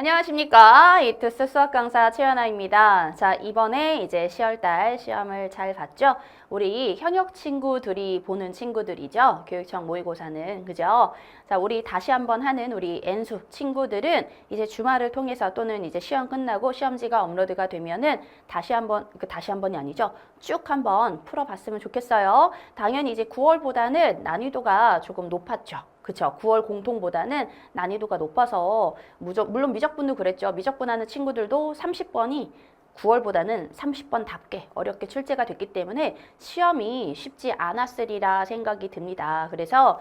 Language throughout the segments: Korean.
안녕하십니까. 이투스 수학 강사 최연아입니다. 자, 이번에 이제 10월달 시험을 잘 봤죠? 우리 현역 친구들이 보는 친구들이죠. 교육청 모의고사는. 그죠? 자, 우리 다시 한번 하는 우리 N수 친구들은 이제 주말을 통해서 또는 이제 시험 끝나고 시험지가 업로드가 되면은 다시 한번이 아니죠. 쭉 한번 풀어봤으면 좋겠어요. 당연히 이제 9월보다는 난이도가 조금 높았죠. 그쵸. 9월 공통보다는 난이도가 높아서 물론 미적분도 그랬죠. 미적분 하는 친구들도 30번이 9월보다는 30번답게 어렵게 출제가 됐기 때문에 시험이 쉽지 않았으리라 생각이 듭니다. 그래서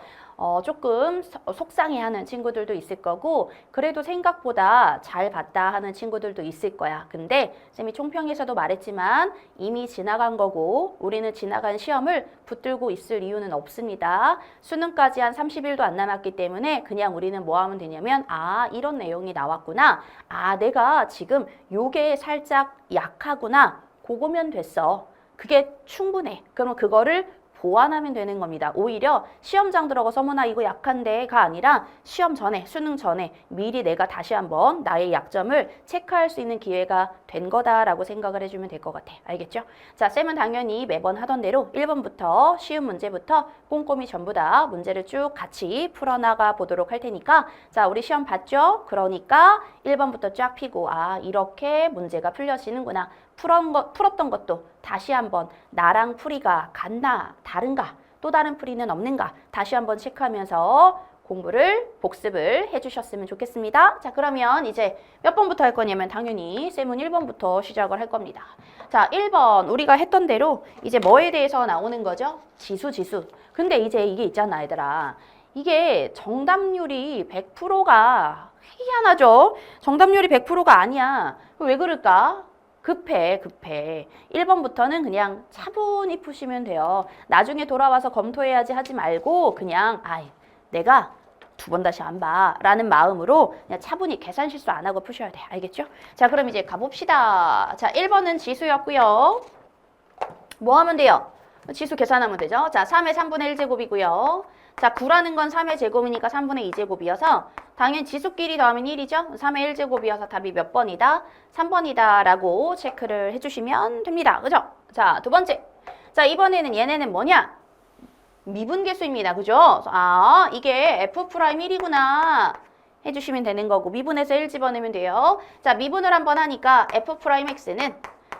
조금 속상해하는 친구들도 있을 거고 그래도 생각보다 잘 봤다 하는 친구들도 있을 거야. 근데 쌤이 총평에서도 말했지만 이미 지나간 거고 우리는 지나간 시험을 붙들고 있을 이유는 없습니다. 수능까지 한 30일도 안 남았기 때문에 그냥 우리는 뭐 하면 되냐면 이런 내용이 나왔구나. 내가 지금 요게 살짝 약하구나. 그거면 됐어. 그게 충분해. 그러면 그거를 보완하면 되는 겁니다. 오히려 시험장 들어가서 어머나 이거 약한데가 아니라 시험 전에, 수능 전에 미리 내가 다시 한번 나의 약점을 체크할 수 있는 기회가 된 거다라고 생각을 해주면 될 것 같아. 알겠죠? 자, 쌤은 당연히 매번 하던 대로 1번부터 쉬운 문제부터 꼼꼼히 전부 다 문제를 쭉 같이 풀어나가 보도록 할 테니까 자, 우리 시험 봤죠? 그러니까 1번부터 쫙 피고 이렇게 문제가 풀려지는구나. 풀었던 것도 다시 한번 나랑 풀이가 같나 다른가 또 다른 풀이는 없는가 다시 한번 체크하면서 공부를 복습을 해주셨으면 좋겠습니다. 자, 그러면 이제 몇 번부터 할 거냐면 당연히 쌤은 1번부터 시작을 할 겁니다. 자, 1번 우리가 했던 대로 이제 뭐에 대해서 나오는 거죠? 지수. 근데 이제 이게 있잖아 얘들아. 이게 정답률이 100%가 희한하죠? 정답률이 100%가 아니야. 왜 그럴까? 급해. 1번부터는 그냥 차분히 푸시면 돼요. 나중에 돌아와서 검토해야지 하지 말고 그냥 내가 두 번 다시 안 봐 라는 마음으로 그냥 차분히 계산 실수 안 하고 푸셔야 돼. 알겠죠? 자, 그럼 이제 가봅시다. 자, 1번은 지수였고요. 뭐 하면 돼요? 지수 계산하면 되죠. 자, 3의 3분의 1제곱이고요. 자, 9라는 건 3의 제곱이니까 3분의 2제곱이어서 당연히 지수끼리 더하면 1이죠. 3의 1제곱이어서 답이 몇 번이다? 3번이다 라고 체크를 해주시면 됩니다. 그죠? 자, 두 번째. 자, 이번에는 얘네는 뭐냐? 미분계수입니다. 그죠? 이게 F'1이구나 해주시면 되는 거고 미분해서 1 집어넣으면 돼요. 자, 미분을 한번 하니까 F'X는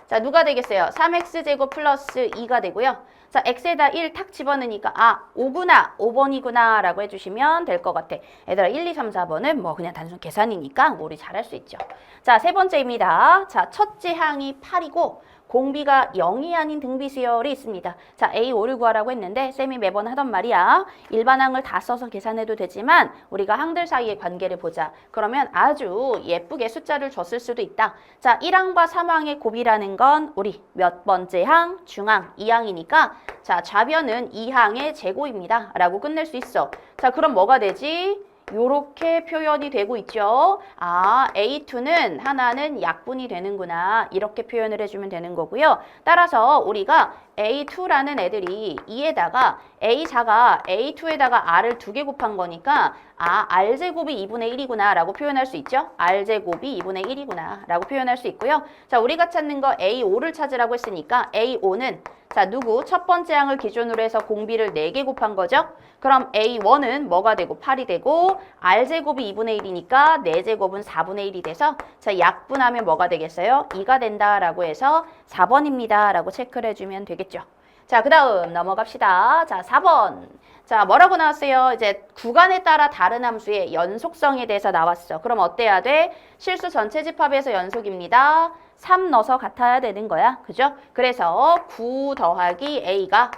자, 누가 되겠어요? 3x제곱 플러스 2가 되고요. 자, x에다 1 탁 집어넣으니까 5번이구나 라고 해주시면 될 것 같아. 얘들아 1, 2, 3, 4번은 뭐 그냥 단순 계산이니까 우리 잘할 수 있죠. 자, 세 번째입니다. 자, 첫째 항이 8이고 공비가 0이 아닌 등비수열이 있습니다. 자, A5를 구하라고 했는데 쌤이 매번 하던 말이야. 일반항을 다 써서 계산해도 되지만 우리가 항들 사이의 관계를 보자. 그러면 아주 예쁘게 숫자를 줬을 수도 있다. 자, 1항과 3항의 곱이라는 건 우리 몇 번째 항? 중항, 2항이니까 자, 좌변은 2항의 제곱입니다. 라고 끝낼 수 있어. 자, 그럼 뭐가 되지? 요렇게 표현이 되고 있죠. A2는 하나는 약분이 되는구나. 이렇게 표현을 해주면 되는 거고요. 따라서 우리가 A2라는 애들이 2에다가 A4가 A2에다가 R을 2개 곱한 거니까 R제곱이 2분의 1이구나 라고 표현할 수 있죠. R제곱이 2분의 1이구나 라고 표현할 수 있고요. 자, 우리가 찾는 거 A5를 찾으라고 했으니까 A5는 자, 누구? 첫 번째 항을 기준으로 해서 공비를 4개 곱한 거죠? 그럼 A1은 뭐가 되고 8이 되고 R제곱이 2분의 1이니까 4제곱은 4분의 1이 돼서 자, 약분하면 뭐가 되겠어요? 2가 된다라고 해서 4번입니다 라고 체크를 해주면 되겠죠. 자, 그 다음 넘어갑시다. 자, 4번. 자, 뭐라고 나왔어요? 이제 구간에 따라 다른 함수의 연속성에 대해서 나왔어. 그럼 어때야 돼? 실수 전체 집합에서 연속입니다. 3 넣어서 같아야 되는 거야. 그죠? 그래서 9 더하기 A가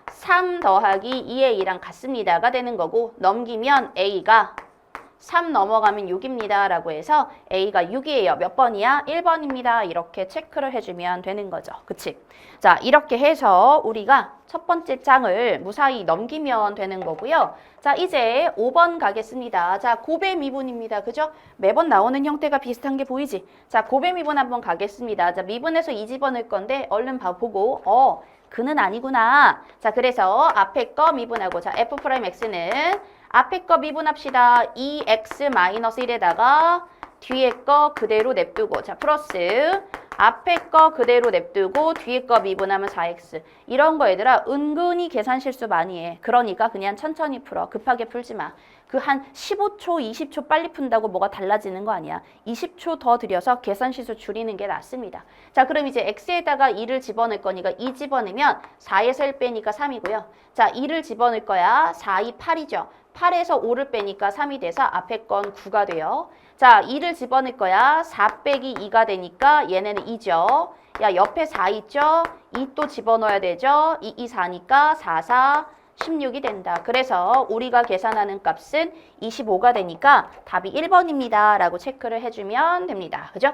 3 더하기 2A랑 같습니다가 되는 거고 넘기면 A가 3 넘어가면 6입니다 라고 해서 A가 6이에요. 몇 번이야? 1번입니다. 이렇게 체크를 해주면 되는 거죠. 그치? 자, 이렇게 해서 우리가 첫 번째 장을 무사히 넘기면 되는 거고요. 자, 이제 5번 가겠습니다. 자, 곱의 미분입니다. 그죠? 매번 나오는 형태가 비슷한 게 보이지? 자, 곱의 미분 한번 가겠습니다. 자, 미분해서 2 집어넣을 건데 얼른 봐보고 그는 아니구나. 자, 그래서 앞에 거 미분하고 자, F'X는 앞에 거 미분합시다. 2x-1에다가 뒤에 거 그대로 냅두고 자 플러스 앞에 거 그대로 냅두고 뒤에 거 미분하면 4x. 이런 거 얘들아 은근히 계산 실수 많이 해. 그러니까 그냥 천천히 풀어. 급하게 풀지 마. 그 한 15초, 20초 빨리 푼다고 뭐가 달라지는 거 아니야. 20초 더 들여서 계산 실수 줄이는 게 낫습니다. 자, 그럼 이제 x에다가 2를 집어넣을 거니까 2 집어넣으면 4에서 1 빼니까 3이고요. 자, 2를 집어넣을 거야. 4, 2, 8이죠. 8에서 5를 빼니까 3이 돼서 앞에 건 9가 돼요. 자, 2를 집어넣을 거야. 4 빼기 2가 되니까 얘네는 2죠. 야, 옆에 4 있죠? 2 또 집어넣어야 되죠? 2, 2, 4니까 4, 4, 16이 된다. 그래서 우리가 계산하는 값은 25가 되니까 답이 1번입니다. 라고 체크를 해주면 됩니다. 그죠?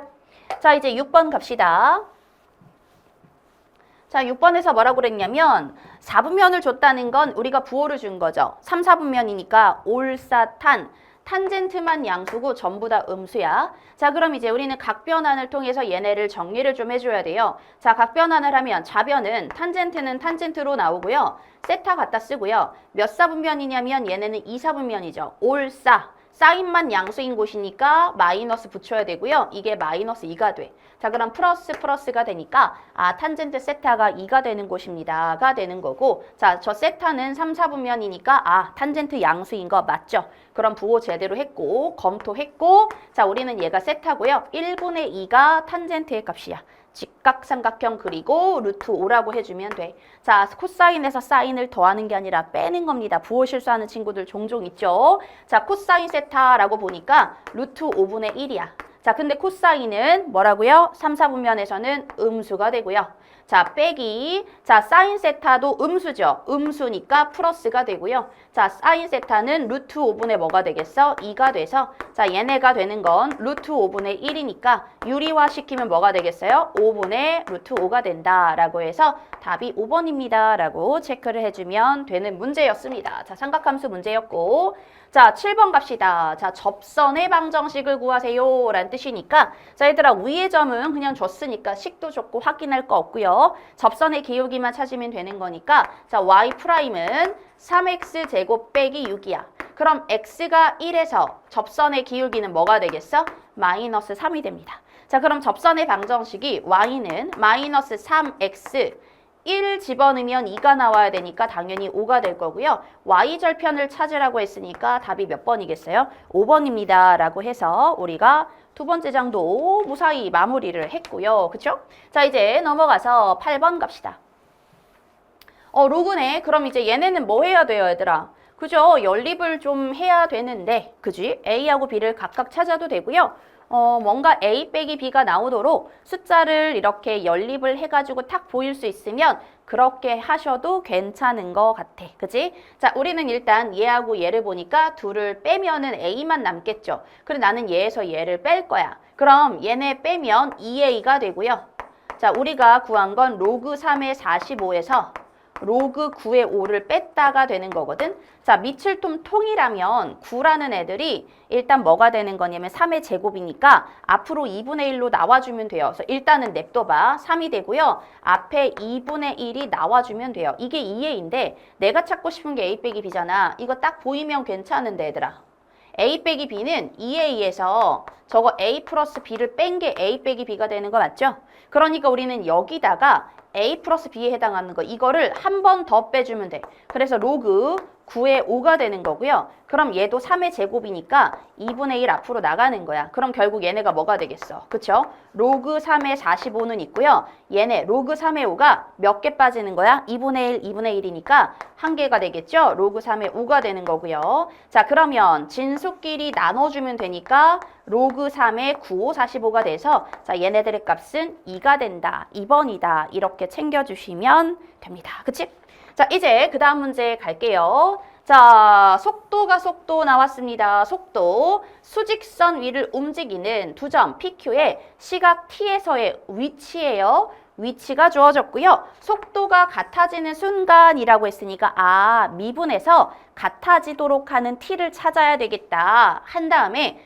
자, 이제 6번 갑시다. 자, 6번에서 뭐라고 그랬냐면 4분면을 줬다는 건 우리가 부호를 준 거죠. 3, 4분면이니까 올사탄, 탄젠트만 양수고 전부 다 음수야. 자, 그럼 이제 우리는 각변환을 통해서 얘네를 정리를 좀 해줘야 돼요. 자, 각변환을 하면 좌변은 탄젠트는 탄젠트로 나오고요. 세타 갖다 쓰고요. 몇 사분면이냐면 얘네는 2사분면이죠. 올사. 사인만 양수인 곳이니까 마이너스 붙여야 되고요. 이게 마이너스 2가 돼. 자, 그럼 플러스 플러스가 되니까 탄젠트 세타가 2가 되는 곳입니다가 되는 거고 자, 저 세타는 3, 4분면이니까 탄젠트 양수인 거 맞죠? 그럼 부호 제대로 했고 검토했고 자, 우리는 얘가 세타고요. 1분의 2가 탄젠트의 값이야. 직각삼각형 그리고 루트 5라고 해주면 돼. 자, 코사인에서 사인을 더하는 게 아니라 빼는 겁니다. 부호 실수하는 친구들 종종 있죠. 자, 코사인 세타라고 보니까 루트 5분의 1이야. 자, 근데 코사인은 뭐라고요? 3, 4분면에서는 음수가 되고요. 자, 빼기. 자, 사인 세타도 음수죠. 음수니까 플러스가 되고요. 자, 사인 세타는 루트 5분의 뭐가 되겠어? 2가 돼서 자, 얘네가 되는 건 루트 5분의 1이니까 유리화 시키면 뭐가 되겠어요? 5분의 루트 5가 된다라고 해서 답이 5번입니다. 라고 체크를 해주면 되는 문제였습니다. 자, 삼각함수 문제였고 자, 7번 갑시다. 자, 접선의 방정식을 구하세요. 라는 뜻이니까 자, 얘들아 위의 점은 그냥 줬으니까 식도 줬고 확인할 거 없고요. 접선의 기울기만 찾으면 되는 거니까 자, y'은 3x제곱 빼기 6이야. 그럼 x가 1에서 접선의 기울기는 뭐가 되겠어? 마이너스 3이 됩니다. 자, 그럼 접선의 방정식이 y는 마이너스 3x 1 집어넣으면 2가 나와야 되니까 당연히 5가 될 거고요. y절편을 찾으라고 했으니까 답이 몇 번이겠어요? 5번입니다. 라고 해서 우리가 두 번째 장도 무사히 마무리를 했고요. 그쵸? 자, 이제 넘어가서 8번 갑시다. 로그네. 그럼 이제 얘네는 뭐 해야 돼요, 얘들아? 그죠? 연립을 좀 해야 되는데, 그지? A하고 B를 각각 찾아도 되고요. 뭔가 A 빼기 B가 나오도록 숫자를 이렇게 연립을 해가지고 탁 보일 수 있으면 그렇게 하셔도 괜찮은 것 같아. 그지? 자, 우리는 일단 얘하고 얘를 보니까 둘을 빼면은 A만 남겠죠. 그래, 나는 얘에서 얘를 뺄 거야. 그럼 얘네 빼면 2A가 되고요. 자, 우리가 구한 건 로그 3의 45에서 로그 9의 5를 뺐다가 되는 거거든. 자, 미칠통 통이라면 9라는 애들이 일단 뭐가 되는 거냐면 3의 제곱이니까 앞으로 2분의 1로 나와주면 돼요. 그래서 일단은 냅둬봐. 3이 되고요. 앞에 2분의 1이 나와주면 돼요. 이게 2A인데 내가 찾고 싶은 게 A 빼기 B잖아. 이거 딱 보이면 괜찮은데 얘들아. A 빼기 B는 2A에서 저거 A 플러스 B를 뺀 게 A 빼기 B가 되는 거 맞죠? 그러니까 우리는 여기다가 A 플러스 B에 해당하는 거 이거를 한 번 더 빼주면 돼. 그래서 로그 9의 5가 되는 거고요. 그럼 얘도 3의 제곱이니까 2분의 1 앞으로 나가는 거야. 그럼 결국 얘네가 뭐가 되겠어? 그쵸? 로그 3의 45는 있고요. 얘네 로그 3의 5가 몇 개 빠지는 거야? 2분의 1, 2분의 1이니까 한 개가 되겠죠? 로그 3의 5가 되는 거고요. 자, 그러면 진수끼리 나눠주면 되니까 로그 3의 9, 5, 45가 돼서 자, 얘네들의 값은 2가 된다. 2번이다. 이렇게 챙겨주시면 됩니다. 그치? 자, 이제 그 다음 문제 갈게요. 자, 속도 나왔습니다. 속도. 수직선 위를 움직이는 두 점 PQ의 시각 T에서의 위치예요. 위치가 주어졌고요. 속도가 같아지는 순간이라고 했으니까 미분해서 같아지도록 하는 T를 찾아야 되겠다. 한 다음에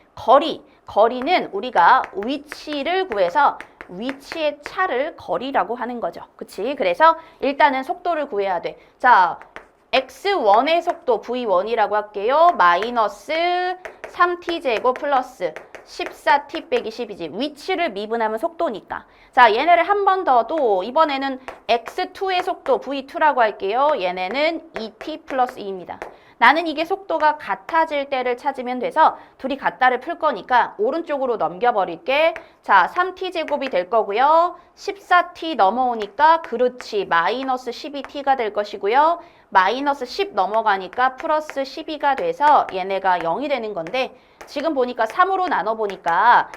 거리는 우리가 위치를 구해서 위치의 차를 거리라고 하는 거죠. 그치? 그래서 일단은 속도를 구해야 돼. 자, x1의 속도 V1이라고 할게요. 마이너스 3t제곱 플러스 14t 빼기 10이지. 위치를 미분하면 속도니까. 자, 얘네를 한 번 더 또 이번에는 x2의 속도 v2라고 할게요. 얘네는 2t 플러스 2입니다. 나는 이게 속도가 같아질 때를 찾으면 돼서 둘이 같다를 풀 거니까 오른쪽으로 넘겨버릴게. 자, 3t제곱이 될 거고요. 14t 넘어오니까 그렇지. 마이너스 12t가 될 것이고요. 마이너스 10 넘어가니까 플러스 12가 돼서 얘네가 0이 되는 건데 지금 보니까 3으로 나눠보니까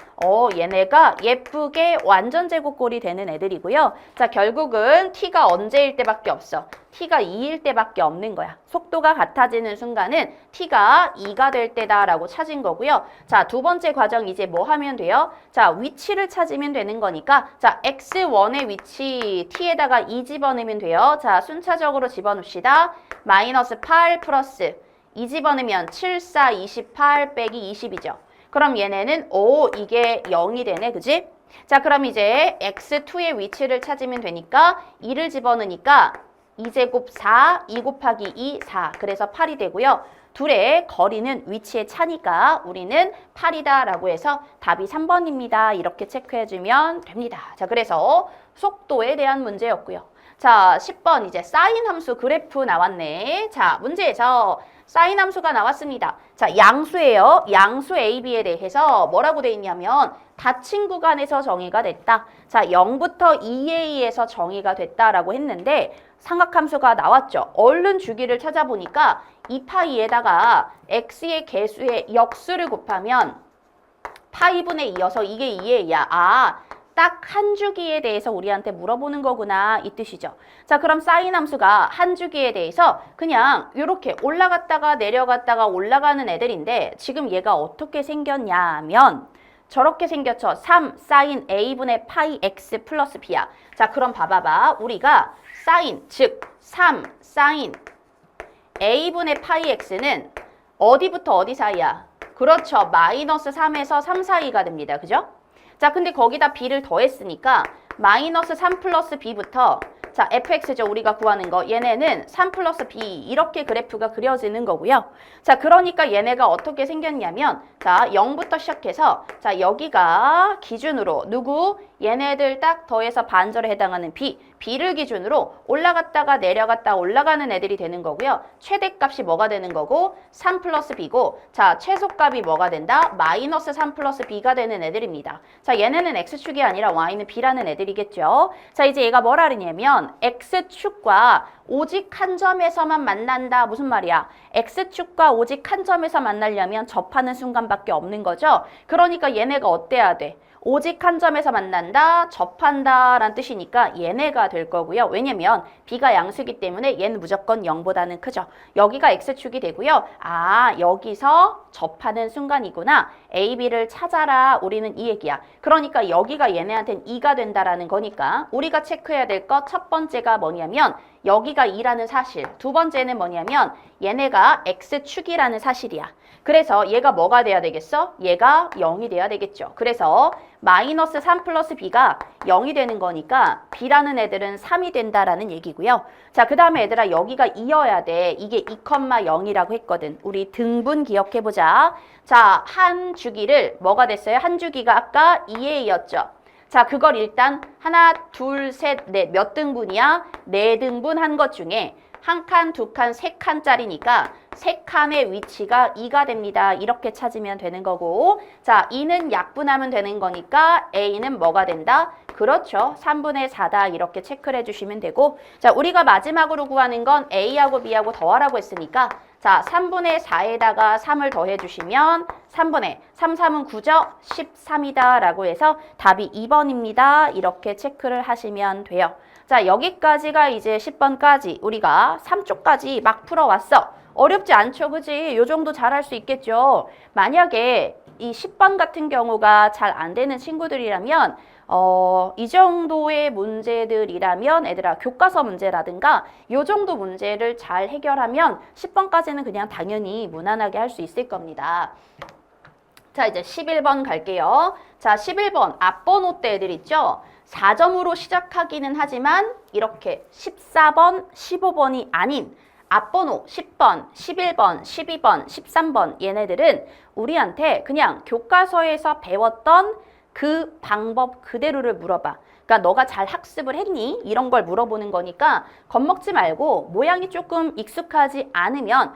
얘네가 예쁘게 완전 제곱꼴이 되는 애들이고요. 자, 결국은 t가 언제일 때밖에 없어. t가 2일 때밖에 없는 거야. 속도가 같아지는 순간은 t가 2가 될 때다라고 찾은 거고요. 자, 두 번째 과정 이제 뭐 하면 돼요? 자, 위치를 찾으면 되는 거니까 자, x1의 위치 t에다가 2 집어넣으면 돼요. 자, 순차적으로 집어넣읍시다. 마이너스 8 플러스 2 집어넣으면 7, 4, 28 빼기 20이죠. 그럼 얘네는 이게 0이 되네. 그지? 자, 그럼 이제 x2의 위치를 찾으면 되니까 2를 집어넣으니까 2제곱 4, 2 곱하기 2, 4. 그래서 8이 되고요. 둘의 거리는 위치의 차니까 우리는 8이다라고 해서 답이 3번입니다. 이렇게 체크해주면 됩니다. 자, 그래서 속도에 대한 문제였고요. 자, 10번 이제 사인 함수 그래프 나왔네. 자, 문제에서 사인 함수가 나왔습니다. 자, 양수예요. 양수 A, B에 대해서 뭐라고 돼 있냐면 닫힌 구간에서 정의가 됐다. 자, 0부터 2a에서 정의가 됐다라고 했는데 삼각함수가 나왔죠. 얼른 주기를 찾아보니까 2파이에다가 x의 개수의 역수를 곱하면 파이분의 2여서 이게 2a야. 딱 한 주기에 대해서 우리한테 물어보는 거구나 이 뜻이죠. 자, 그럼 사인 함수가 한 주기에 대해서 그냥 이렇게 올라갔다가 내려갔다가 올라가는 애들인데 지금 얘가 어떻게 생겼냐면 저렇게 생겼죠. 3 사인 a분의 파이 x 플러스 b야. 자, 그럼 봐봐봐. 우리가 사인 즉 3 사인 a분의 파이 x는 어디부터 어디 사이야? 그렇죠. 마이너스 3에서 3 사이가 됩니다. 그죠? 자, 근데 거기다 b를 더했으니까 마이너스 3 플러스 b부터 자, fx죠. 우리가 구하는 거. 얘네는 3 플러스 b 이렇게 그래프가 그려지는 거고요. 자, 그러니까 얘네가 어떻게 생겼냐면 자, 0부터 시작해서 자, 여기가 기준으로 누구? 얘네들 딱 더해서 반절에 해당하는 b를 기준으로 올라갔다가 내려갔다 올라가는 애들이 되는 거고요. 최대값이 뭐가 되는 거고 3 플러스 b고 자, 최소값이 뭐가 된다? 마이너스 3 플러스 b가 되는 애들입니다. 자, 얘네는 x축이 아니라 y는 b라는 애들이겠죠. 자, 이제 얘가 뭐라 그러냐면 x축과 오직 한 점에서만 만난다. 무슨 말이야? x축과 오직 한 점에서 만나려면 접하는 순간밖에 없는 거죠. 그러니까 얘네가 어때야 돼? 오직 한 점에서 만난다, 접한다 라는 뜻이니까 얘네가 될 거고요. 왜냐면 b가 양수이기 때문에 얘는 무조건 0보다는 크죠. 여기가 x축이 되고요. 여기서 접하는 순간이구나. a, b를 찾아라. 우리는 이 얘기야. 그러니까 여기가 얘네한테는 2가 된다라는 거니까 우리가 체크해야 될 것 첫 번째가 뭐냐면 여기가 2라는 사실. 두 번째는 뭐냐면 얘네가 x축이라는 사실이야. 그래서 얘가 뭐가 돼야 되겠어? 얘가 0이 돼야 되겠죠. 그래서 마이너스 3 플러스 b가 0이 되는 거니까 b라는 애들은 3이 된다라는 얘기고요. 자, 그 다음에 얘들아 여기가 2여야 돼. 이게 2,0이라고 했거든. 우리 등분 기억해보자. 자, 한 주기를 뭐가 됐어요? 한 주기가 아까 2a였죠. 자, 그걸 일단 하나, 둘, 셋, 넷 몇 등분이야? 4등분 한 것 중에 한 칸, 두 칸, 세 칸짜리니까 세 칸의 위치가 2가 됩니다. 이렇게 찾으면 되는 거고 자, 2는 약분하면 되는 거니까 A는 뭐가 된다? 그렇죠. 3분의 4다. 이렇게 체크를 해주시면 되고 자, 우리가 마지막으로 구하는 건 A하고 B하고 더하라고 했으니까 자, 3분의 4에다가 3을 더해주시면 3분의 3, 3은 9죠? 13이다 라고 해서 답이 2번입니다. 이렇게 체크를 하시면 돼요. 자, 여기까지가 이제 10번까지 우리가 3쪽까지 막 풀어왔어. 어렵지 않죠, 그지? 요 정도 잘할 수 있겠죠. 만약에 이 10번 같은 경우가 잘 안 되는 친구들이라면 이 정도의 문제들이라면 애들아 교과서 문제라든가 요 정도 문제를 잘 해결하면 10번까지는 그냥 당연히 무난하게 할 수 있을 겁니다. 자, 이제 11번 갈게요. 자, 11번 앞번호 때 애들 있죠? 4점으로 시작하기는 하지만 이렇게 14번, 15번이 아닌 앞번호 10번, 11번, 12번, 13번 얘네들은 우리한테 그냥 교과서에서 배웠던 그 방법 그대로를 물어봐. 그러니까 너가 잘 학습을 했니? 이런 걸 물어보는 거니까 겁먹지 말고 모양이 조금 익숙하지 않으면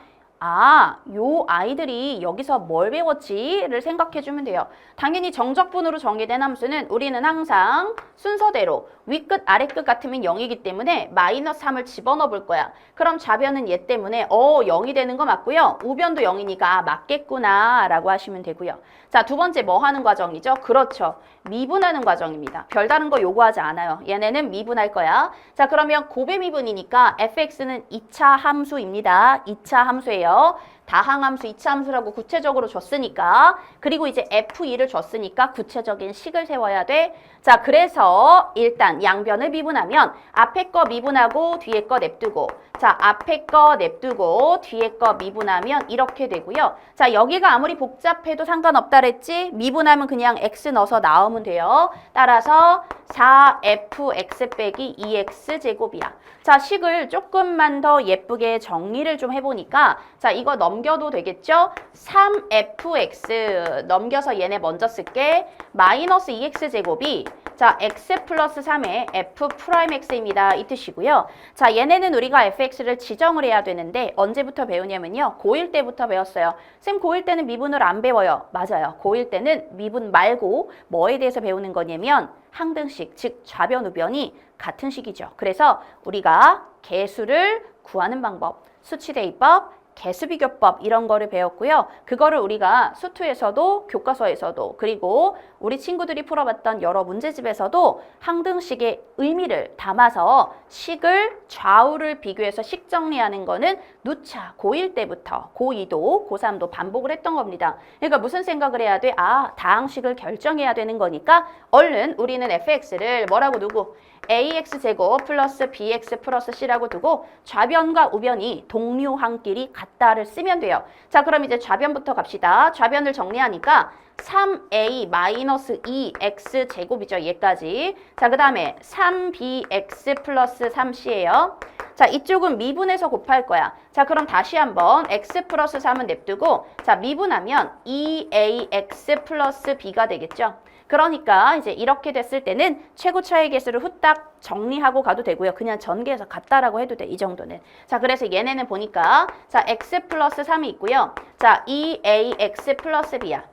요 아이들이 여기서 뭘 배웠지를 생각해 주면 돼요. 당연히 정적분으로 정의된 함수는 우리는 항상 순서대로 윗끝 아랫끝 같으면 0이기 때문에 마이너스 3을 집어넣어 볼 거야. 그럼 좌변은 얘 때문에 0이 되는 거 맞고요. 우변도 0이니까 맞겠구나 라고 하시면 되고요. 자, 두 번째 뭐 하는 과정이죠? 그렇죠. 미분하는 과정입니다. 별다른 거 요구하지 않아요. 얘네는 미분할 거야. 자, 그러면 곱의 미분이니까 fx는 2차 함수입니다. 2차 함수예요. 다항함수, 2차 함수라고 구체적으로 줬으니까 그리고 이제 f2를 줬으니까 구체적인 식을 세워야 돼. 자, 그래서 일단 양변을 미분하면 앞에 거 미분하고 뒤에 거 냅두고 자, 앞에 거 냅두고 뒤에 거 미분하면 이렇게 되고요. 자, 여기가 아무리 복잡해도 상관없다 그랬지? 미분하면 그냥 x 넣어서 나오면 돼요. 따라서 4fx 빼기 2x 제곱이야. 자, 식을 조금만 더 예쁘게 정리를 좀 해보니까 자, 이거 넘겨도 되겠죠? 3fx 넘겨서 얘네 먼저 쓸게. 마이너스 2x 제곱이 자, x 플러스 3의 f 프라임 x입니다. 이 뜻이고요. 자, 얘네는 우리가 fx를 지정을 해야 되는데 언제부터 배우냐면요. 고1 때부터 배웠어요. 쌤 고1 때는 미분을 안 배워요. 맞아요. 고1 때는 미분 말고 뭐에 대해서 배우는 거냐면 항등식, 즉 좌변, 우변이 같은 식이죠. 그래서 우리가 개수를 구하는 방법, 수치대입법, 개수비교법 이런 거를 배웠고요. 그거를 우리가 수투에서도 교과서에서도 그리고 우리 친구들이 풀어봤던 여러 문제집에서도 항등식의 의미를 담아서 식을 좌우를 비교해서 식 정리하는 거는 누차 고1 때부터 고2도 고3도 반복을 했던 겁니다. 그러니까 무슨 생각을 해야 돼? 다항식을 결정해야 되는 거니까 얼른 우리는 fx를 뭐라고 두고 ax제곱 플러스 bx 플러스 c라고 두고 좌변과 우변이 동료항끼리 같다를 쓰면 돼요. 자, 그럼 이제 좌변부터 갑시다. 좌변을 정리하니까 3a 마이너스 2x 제곱이죠. 얘까지. 자, 그 다음에 3bx 플러스 3c예요. 자, 이쪽은 미분해서 곱할 거야. 자, 그럼 다시 한번 x 플러스 3은 냅두고 자, 미분하면 2ax 플러스 b가 되겠죠. 그러니까 이제 이렇게 됐을 때는 최고 차이 개수를 후딱 정리하고 가도 되고요. 그냥 전개해서 같다라고 해도 돼. 이 정도는. 자, 그래서 얘네는 보니까 자, x 플러스 3이 있고요. 자, 2ax 플러스 b야.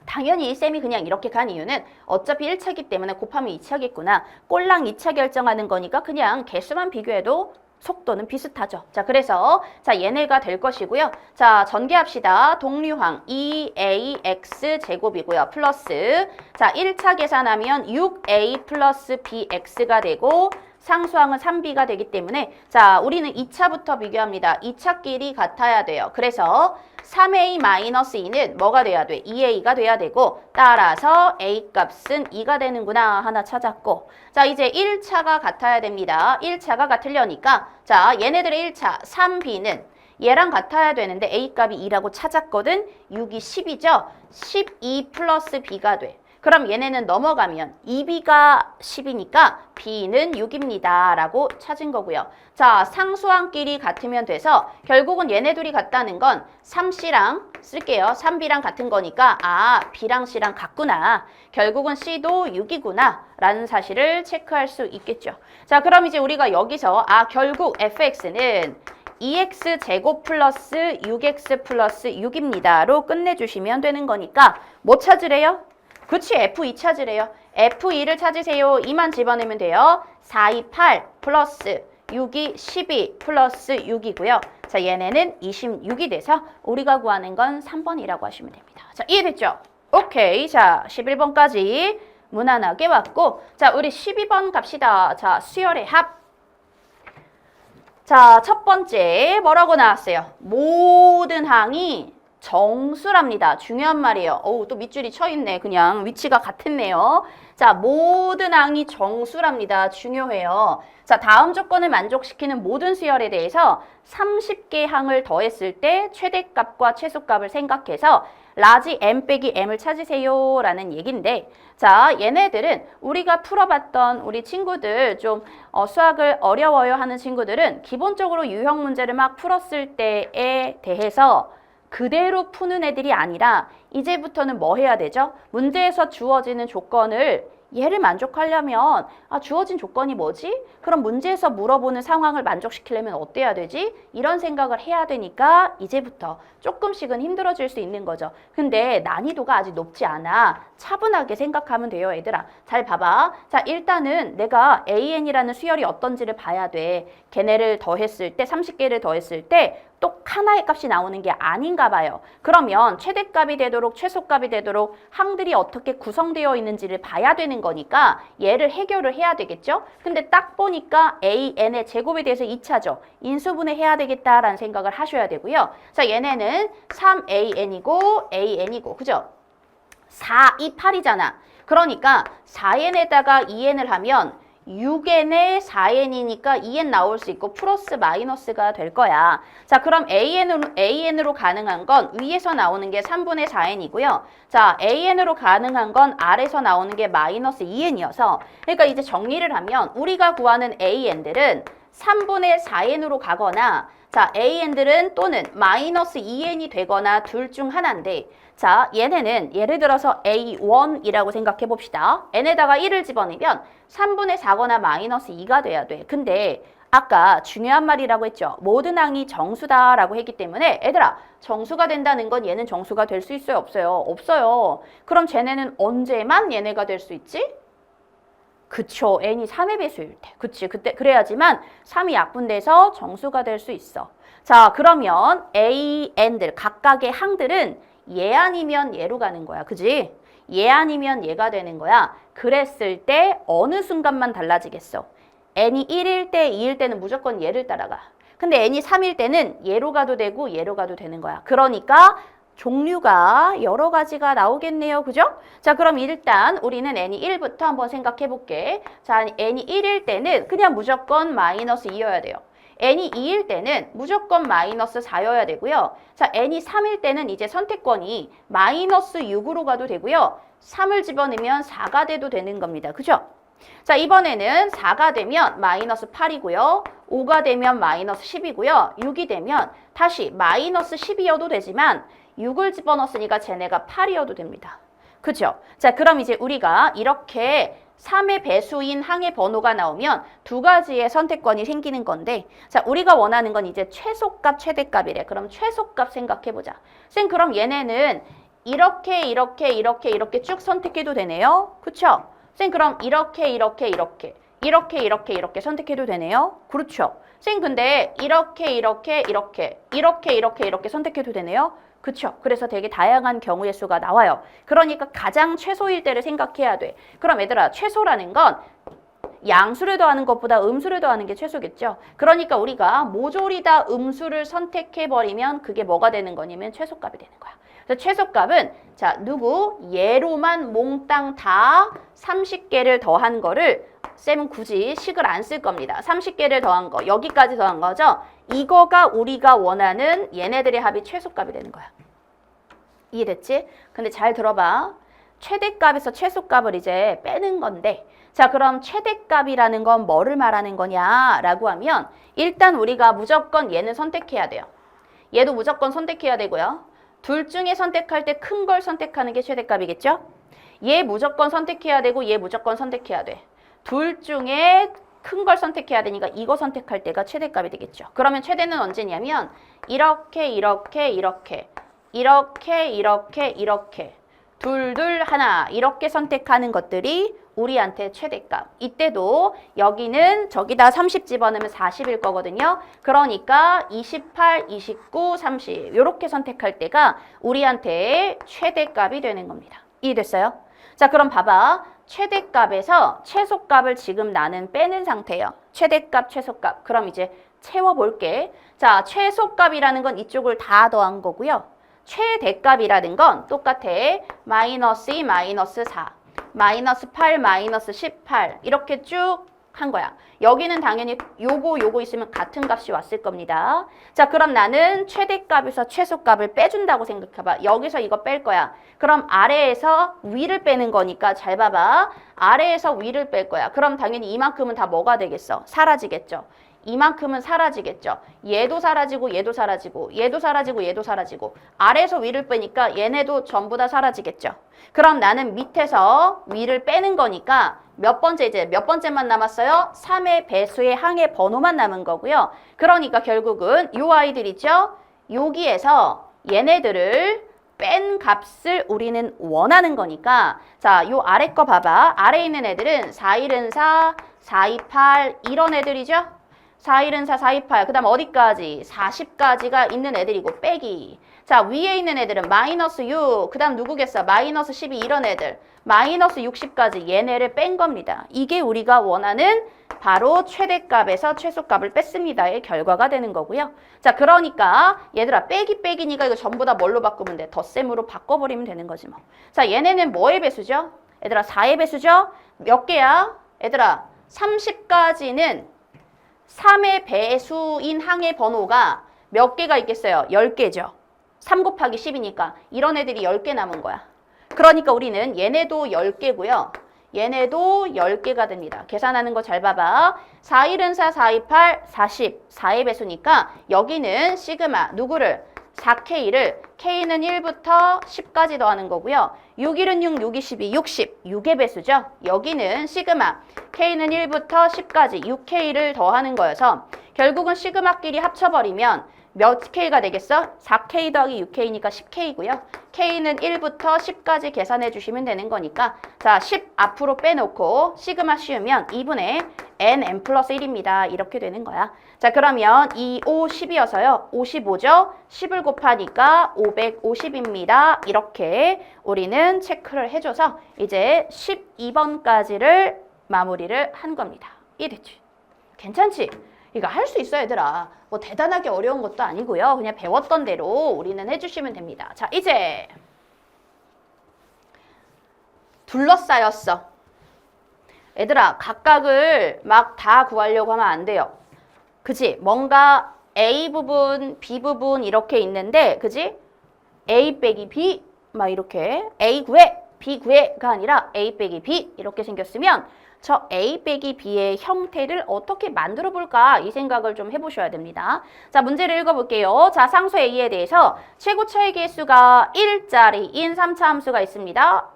당연히 쌤이 그냥 이렇게 간 이유는 어차피 1차기 때문에 곱하면 2차겠구나. 꼴랑 2차 결정하는 거니까 그냥 개수만 비교해도 속도는 비슷하죠. 자, 그래서 자, 얘네가 될 것이고요. 자, 전개합시다. 동류항 2ax 제곱이고요. 플러스 자, 1차 계산하면 6a 플러스 bx가 되고 상수항은 3b가 되기 때문에 자, 우리는 2차부터 비교합니다. 2차끼리 같아야 돼요. 그래서 3a-2는 뭐가 돼야 돼? 2a가 돼야 되고 따라서 a 값은 2가 되는구나 하나 찾았고 자, 이제 1차가 같아야 됩니다. 1차가 같으려니까 자, 얘네들의 1차 3b는 얘랑 같아야 되는데 a 값이 2라고 찾았거든. 6이 10이죠? 12 플러스 b가 돼. 그럼 얘네는 넘어가면 2b가 10이니까 b는 6입니다. 라고 찾은 거고요. 자, 상수항끼리 같으면 돼서 결국은 얘네 둘이 같다는 건 3c랑 쓸게요. 3b랑 같은 거니까 b랑 c랑 같구나. 결국은 c도 6이구나. 라는 사실을 체크할 수 있겠죠. 자, 그럼 이제 우리가 여기서 결국 fx는 2x 제곱 플러스 6x 플러스 6입니다. 로 끝내주시면 되는 거니까 뭐 찾으래요? 그치, F2 찾으래요. F2를 찾으세요. 2만 집어넣으면 돼요. 4, 2, 8 플러스 6이 12 플러스 6이고요. 자, 얘네는 26이 돼서 우리가 구하는 건 3번이라고 하시면 됩니다. 자, 이해됐죠? 오케이. 자, 11번까지 무난하게 왔고 자, 우리 12번 갑시다. 자, 수열의 합. 자, 첫 번째 뭐라고 나왔어요? 모든 항이 정수랍니다. 중요한 말이에요. 또 밑줄이 쳐있네. 그냥 위치가 같았네요. 자, 모든 항이 정수랍니다. 중요해요. 자, 다음 조건을 만족시키는 모든 수열에 대해서 30개 항을 더했을 때 최대값과 최소값을 생각해서 라지 m 빼기 m을 찾으세요 라는 얘기인데 자 얘네들은 우리가 풀어봤던 우리 친구들 좀 수학을 어려워요 하는 친구들은 기본적으로 유형 문제를 막 풀었을 때에 대해서 그대로 푸는 애들이 아니라 이제부터는 뭐 해야 되죠? 문제에서 주어지는 조건을 얘를 만족하려면 주어진 조건이 뭐지? 그럼 문제에서 물어보는 상황을 만족시키려면 어때야 되지? 이런 생각을 해야 되니까 이제부터 조금씩은 힘들어질 수 있는 거죠. 근데 난이도가 아직 높지 않아. 차분하게 생각하면 돼요, 얘들아. 잘 봐봐. 자, 일단은 내가 AN이라는 수열이 어떤지를 봐야 돼. 걔네를 더했을 때, 30개를 더했을 때 똑 하나의 값이 나오는 게 아닌가 봐요. 그러면 최대값이 되도록 최소값이 되도록 항들이 어떻게 구성되어 있는지를 봐야 되는 거니까 얘를 해결을 해야 되겠죠? 근데 딱 보니까 AN의 제곱에 대해서 2차죠. 인수분해 해야 되겠다라는 생각을 하셔야 되고요. 자, 얘네는 3AN이고 AN이고, 그죠? 4, 2, 8이잖아. 그러니까 4n에다가 2n을 하면 6n에 4n이니까 2n 나올 수 있고 플러스 마이너스가 될 거야. 자, 그럼 AN으로 가능한 건 위에서 나오는 게 3분의 4n이고요. 자, AN으로 가능한 건 아래에서 나오는 게 마이너스 2n이어서 그러니까 이제 정리를 하면 우리가 구하는 AN들은 3분의 4n으로 가거나 자, AN들은 또는 마이너스 2n이 되거나 둘 중 하나인데 자, 얘네는 예를 들어서 A1이라고 생각해 봅시다. n에다가 1을 집어넣으면 3분의 4거나 마이너스 2가 돼야 돼. 근데 아까 중요한 말이라고 했죠. 모든 항이 정수다라고 했기 때문에 얘들아, 정수가 된다는 건 얘는 정수가 될 수 있어요? 없어요? 없어요. 그럼 쟤네는 언제만 얘네가 될 수 있지? 그쵸. n이 3의 배수일 때. 그치. 그때 그래야지만 3이 약분돼서 정수가 될 수 있어. 자, 그러면 AN들 각각의 항들은 얘 아니면 얘로 가는 거야. 그지? 얘 아니면 얘가 되는 거야. 그랬을 때 어느 순간만 달라지겠어? n이 1일 때, 2일 때는 무조건 얘를 따라가. 근데 n이 3일 때는 얘로 가도 되고 얘로 가도 되는 거야. 그러니까 종류가 여러 가지가 나오겠네요. 그죠? 자, 그럼 일단 우리는 n이 1부터 한번 생각해 볼게. 자, n이 1일 때는 그냥 무조건 마이너스 2여야 돼요. n이 2일 때는 무조건 마이너스 4여야 되고요. 자, n이 3일 때는 이제 선택권이 마이너스 6으로 가도 되고요. 3을 집어넣으면 4가 돼도 되는 겁니다. 그죠? 자, 이번에는 4가 되면 마이너스 8이고요. 5가 되면 마이너스 10이고요. 6이 되면 다시 마이너스 10이어도 되지만 6을 집어넣었으니까 쟤네가 8이어도 됩니다. 그죠? 자, 그럼 이제 우리가 이렇게 3의 배수인 항의 번호가 나오면 두 가지의 선택권이 생기는 건데 자, 우리가 원하는 건 이제 최소값, 최대값이래. 그럼 최소값 생각해보자. 쌤, 그럼 얘네는 이렇게 쭉 선택해도 되네요. 그쵸? 쌤, 그럼 이렇게 선택해도 되네요. 그렇죠? 쌤, 근데 이렇게 선택해도 되네요. 그쵸? 그래서 되게 다양한 경우의 수가 나와요. 그러니까 가장 최소일 때를 생각해야 돼. 그럼 얘들아, 최소라는 건 양수를 더하는 것보다 음수를 더하는 게 최소겠죠? 그러니까 우리가 모조리 다 음수를 선택해버리면 그게 뭐가 되는 거냐면 최소값이 되는 거야. 그래서 최소값은 자, 얘로만 몽땅 다 30개를 더한 거를 쌤은 굳이 식을 안 쓸 겁니다. 30개를 더한 거, 여기까지 더한 거죠? 이거가 우리가 원하는 얘네들의 합이 최소값이 되는 거야. 이해됐지? 근데 잘 들어봐. 최대값에서 최소값을 이제 빼는 건데 자, 그럼 최대값이라는 건 뭐를 말하는 거냐라고 하면 일단 우리가 무조건 얘는 선택해야 돼요. 얘도 무조건 선택해야 되고요. 둘 중에 선택할 때 큰 걸 선택하는 게 최대값이겠죠? 얘 무조건 선택해야 되고 얘 무조건 선택해야 돼. 둘 중에 큰 걸 선택해야 되니까 이거 선택할 때가 최대값이 되겠죠. 그러면 최대는 언제냐면 이렇게 둘 하나 이렇게 선택하는 것들이 우리한테 최대값. 이때도 여기는 저기다 30 집어넣으면 40일 거거든요. 그러니까 28, 29, 30 이렇게 선택할 때가 우리한테 최대값이 되는 겁니다. 이해됐어요? 자, 그럼 봐봐. 최대값에서 최소값을 지금 나는 빼는 상태예요. 최대값, 최소값. 그럼 이제 채워볼게. 자, 최소값이라는 건 이쪽을 다 더한 거고요. 최대값이라는 건 똑같아. 마이너스 2, 마이너스 4, 마이너스 8, 마이너스 18 이렇게 쭉 한 거야. 여기는 당연히 요거 있으면 같은 값이 왔을 겁니다. 자, 그럼 나는 최대값에서 최소값을 빼준다고 생각해봐. 여기서 이거 뺄 거야. 그럼 아래에서 위를 빼는 거니까 잘 봐봐. 아래에서 위를 뺄 거야. 그럼 당연히 이만큼은 다 뭐가 되겠어? 사라지겠죠. 이만큼은 사라지겠죠. 얘도 사라지고 얘도 사라지고 얘도 사라지고 얘도 사라지고 아래에서 위를 빼니까 얘네도 전부 다 사라지겠죠. 그럼 나는 밑에서 위를 빼는 거니까 몇 번째만 남았어요? 3의 배수의 항의 번호만 남은 거고요. 그러니까 결국은 요 아이들 있죠? 여기에서 얘네들을 뺀 값을 우리는 원하는 거니까 자, 요 아래 거 봐봐. 아래에 있는 애들은 4, 1은 4, 4, 2, 8 이런 애들이죠? 4, 1은 4, 4, 2, 8 그 다음 어디까지? 40까지가 있는 애들이고 빼기. 자, 위에 있는 애들은 마이너스 6, 그 다음 누구겠어? 마이너스 12 이런 애들. 마이너스 60까지 얘네를 뺀 겁니다. 이게 우리가 원하는 바로 최대값에서 최소값을 뺐습니다의 결과가 되는 거고요. 자, 그러니까 얘들아 빼기니까 이거 전부 다 뭘로 바꾸면 돼? 덧셈으로 바꿔버리면 되는 거지 뭐. 자, 얘네는 뭐의 배수죠? 얘들아 4의 배수죠? 몇 개야? 얘들아 30까지는 3의 배수인 항의 번호가 몇 개가 있겠어요? 10개죠. 3 곱하기 10이니까 이런 애들이 10개 남은 거야. 그러니까 우리는 얘네도 10개고요. 얘네도 10개가 됩니다. 계산하는 거 잘 봐봐. 4, 1은 4, 4, 2, 8, 40, 4의 배수니까 여기는 시그마 누구를? 4K를 K는 1부터 10까지 더하는 거고요. 6, 1은 6, 6, 2, 12, 60, 6의 배수죠. 여기는 시그마 K는 1부터 10까지 6K를 더하는 거여서 결국은 시그마끼리 합쳐버리면 몇 K가 되겠어? 4K 더하기 6K니까 10K고요. K는 1부터 10까지 계산해 주시면 되는 거니까 자, 10 앞으로 빼놓고 시그마 씌우면 2분의 n 플러스 1입니다. 이렇게 되는 거야. 자, 그러면 2, 5, 10이어서요. 55죠? 10을 곱하니까 550입니다. 이렇게 우리는 체크를 해줘서 이제 12번까지를 마무리를 한 겁니다. 이해됐지? 괜찮지? 이거 할 수 있어 얘들아. 뭐 대단하게 어려운 것도 아니고요. 그냥 배웠던 대로 우리는 해주시면 됩니다. 자, 이제 둘러싸였어. 얘들아 각각을 막 다 구하려고 하면 안 돼요. 그지? 뭔가 A 부분, B 부분 이렇게 있는데 그지? A 빼기 B 막 이렇게 A 구해, B 구해가 아니라 A 빼기 B 이렇게 생겼으면 저 A 빼기 B의 형태를 어떻게 만들어 볼까 이 생각을 좀 해보셔야 됩니다. 자, 문제를 읽어볼게요. 자, 상수 A에 대해서 최고 차이의 수가 1짜리인 3차 함수가 있습니다.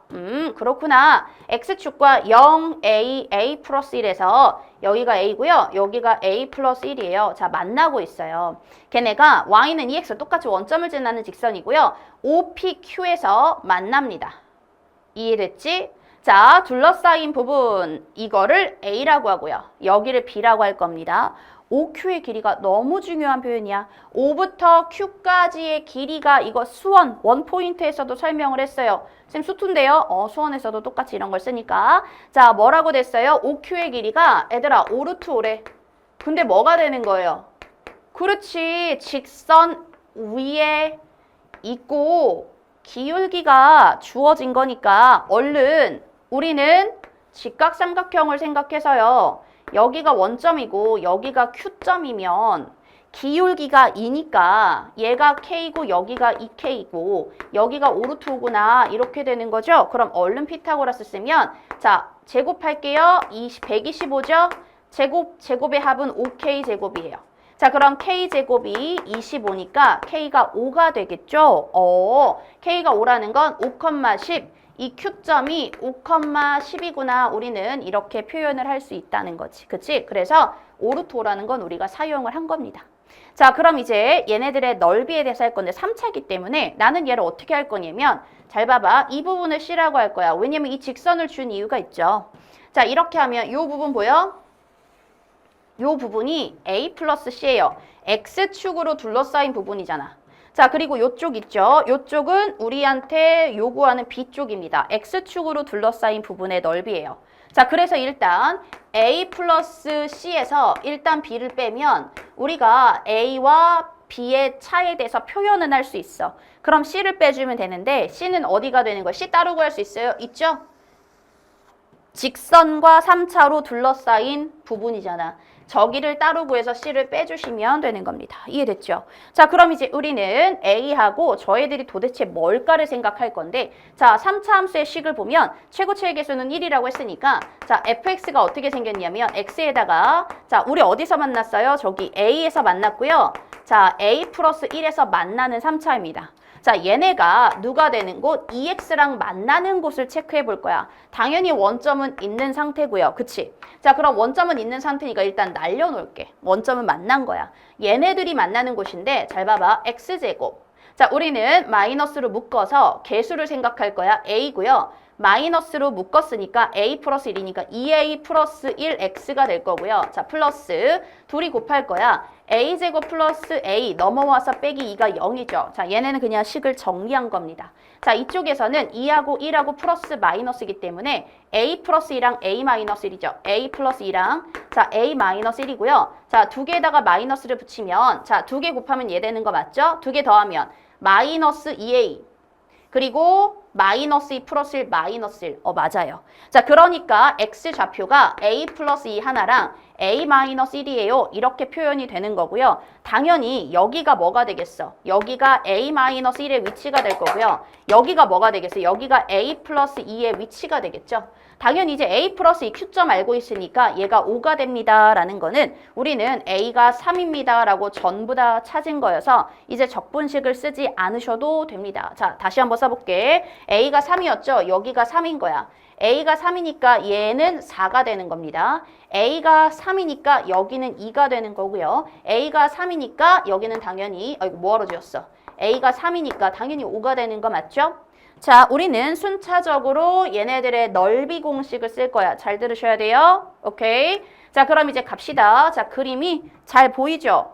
그렇구나. X축과 0, A 플러스 1에서 여기가 A고요. 여기가 A 플러스 1이에요. 자, 만나고 있어요. 걔네가 Y는 EX 똑같이 원점을 지나는 직선이고요. OPQ에서 만납니다. 이해됐지? 자, 둘러싸인 부분 이거를 A라고 하고요. 여기를 B라고 할 겁니다. OQ의 길이가 너무 중요한 표현이야. O부터 Q까지의 길이가 이거 수원, 원포인트에서도 설명을 했어요. 쌤 수투인데요. 수원에서도 똑같이 이런 걸 쓰니까. 자, 뭐라고 됐어요? OQ의 길이가 얘들아 5루트 5래. 근데 뭐가 되는 거예요? 그렇지. 직선 위에 있고 기울기가 주어진 거니까 얼른 우리는 직각삼각형을 생각해서요. 여기가 원점이고 여기가 Q점이면 기울기가 2니까 얘가 K고 여기가 2K고 여기가 5루트 5구나 이렇게 되는 거죠. 그럼 얼른 피타고라스 쓰면 자, 제곱할게요. 125죠? 제곱의 합은 5K 제곱이에요. 자, 그럼 K제곱이 25니까 K가 5가 되겠죠? K가 5라는 건 5,10. 이 Q점이 5,10이구나. 우리는 이렇게 표현을 할 수 있다는 거지. 그치? 그래서 5루트 5라는 건 우리가 사용을 한 겁니다. 자, 그럼 이제 얘네들의 넓이에 대해서 할 건데 3차이기 때문에 나는 얘를 어떻게 할 거냐면 잘 봐봐. 이 부분을 C라고 할 거야. 왜냐면 이 직선을 준 이유가 있죠. 자, 이렇게 하면 이 부분 보여? 이 부분이 A 플러스 C예요. X축으로 둘러싸인 부분이잖아. 자, 그리고 이쪽 있죠. 이쪽은 우리한테 요구하는 B쪽입니다. X축으로 둘러싸인 부분의 넓이에요. 자, 그래서 일단 A 플러스 C에서 일단 B를 빼면 우리가 A와 B의 차에 대해서 표현은 할 수 있어. 그럼 C를 빼주면 되는데 C는 어디가 되는 거야? C 따로 구할 수 있어요? 있죠? 직선과 3차로 둘러싸인 부분이잖아. 저기를 따로 구해서 C를 빼주시면 되는 겁니다. 이해됐죠? 자, 그럼 이제 우리는 A하고 저 애들이 도대체 뭘까를 생각할 건데, 자, 3차 함수의 식을 보면 최고치의 개수는 1이라고 했으니까, 자, fx가 어떻게 생겼냐면 x에다가, 자, 우리 어디서 만났어요? 저기 A에서 만났고요. 자, A 플러스 1에서 만나는 3차입니다. 자, 얘네가 누가 되는 곳? 2x랑 만나는 곳을 체크해 볼 거야. 당연히 원점은 있는 상태고요. 그치? 자, 그럼 원점은 있는 상태니까 일단 날려놓을게. 원점은 만난 거야. 얘네들이 만나는 곳인데 잘 봐봐. x제곱. 자, 우리는 마이너스로 묶어서 개수를 생각할 거야. a고요. 마이너스로 묶었으니까 a 플러스 1이니까 2a 플러스 1x가 될 거고요. 자, 플러스 둘이 곱할 거야. a제곱 플러스 a 넘어와서 빼기 2가 0이죠. 자, 얘네는 그냥 식을 정리한 겁니다. 자, 이쪽에서는 2하고 1하고 플러스 마이너스이기 때문에 a 플러스 2랑 a 마이너스 1이죠. a 플러스 2랑 자, a 마이너스 1이고요. 자, 두 개에다가 마이너스를 붙이면 자, 두 개 곱하면 얘 되는 거 맞죠? 두 개 더하면 마이너스 2a 그리고 마이너스 2 플러스 1 마이너스 1. 맞아요. 자, 그러니까 x 좌표가 a 플러스 2 하나랑 a 마이너스 1이에요. 이렇게 표현이 되는 거고요. 당연히 여기가 뭐가 되겠어? 여기가 a 마이너스 1의 위치가 될 거고요. 여기가 뭐가 되겠어? 여기가 a 플러스 2의 위치가 되겠죠. 당연히 이제 a 플러스 2 Q점 알고 있으니까 얘가 5가 됩니다. 라는 거는 우리는 a가 3입니다. 라고 전부 다 찾은 거여서 이제 적분식을 쓰지 않으셔도 됩니다. 자, 다시 한번 써볼게. a가 3이었죠? 여기가 3인 거야. a가 3이니까 얘는 4가 되는 겁니다. a가 3이니까 여기는 2가 되는 거고요. a가 3이니까 여기는 당연히 뭐하러 지었어? a가 3이니까 당연히 5가 되는 거 맞죠? 자, 우리는 순차적으로 얘네들의 넓이 공식을 쓸 거야. 잘 들으셔야 돼요. 오케이. 자, 그럼 이제 갑시다. 자, 그림이 잘 보이죠?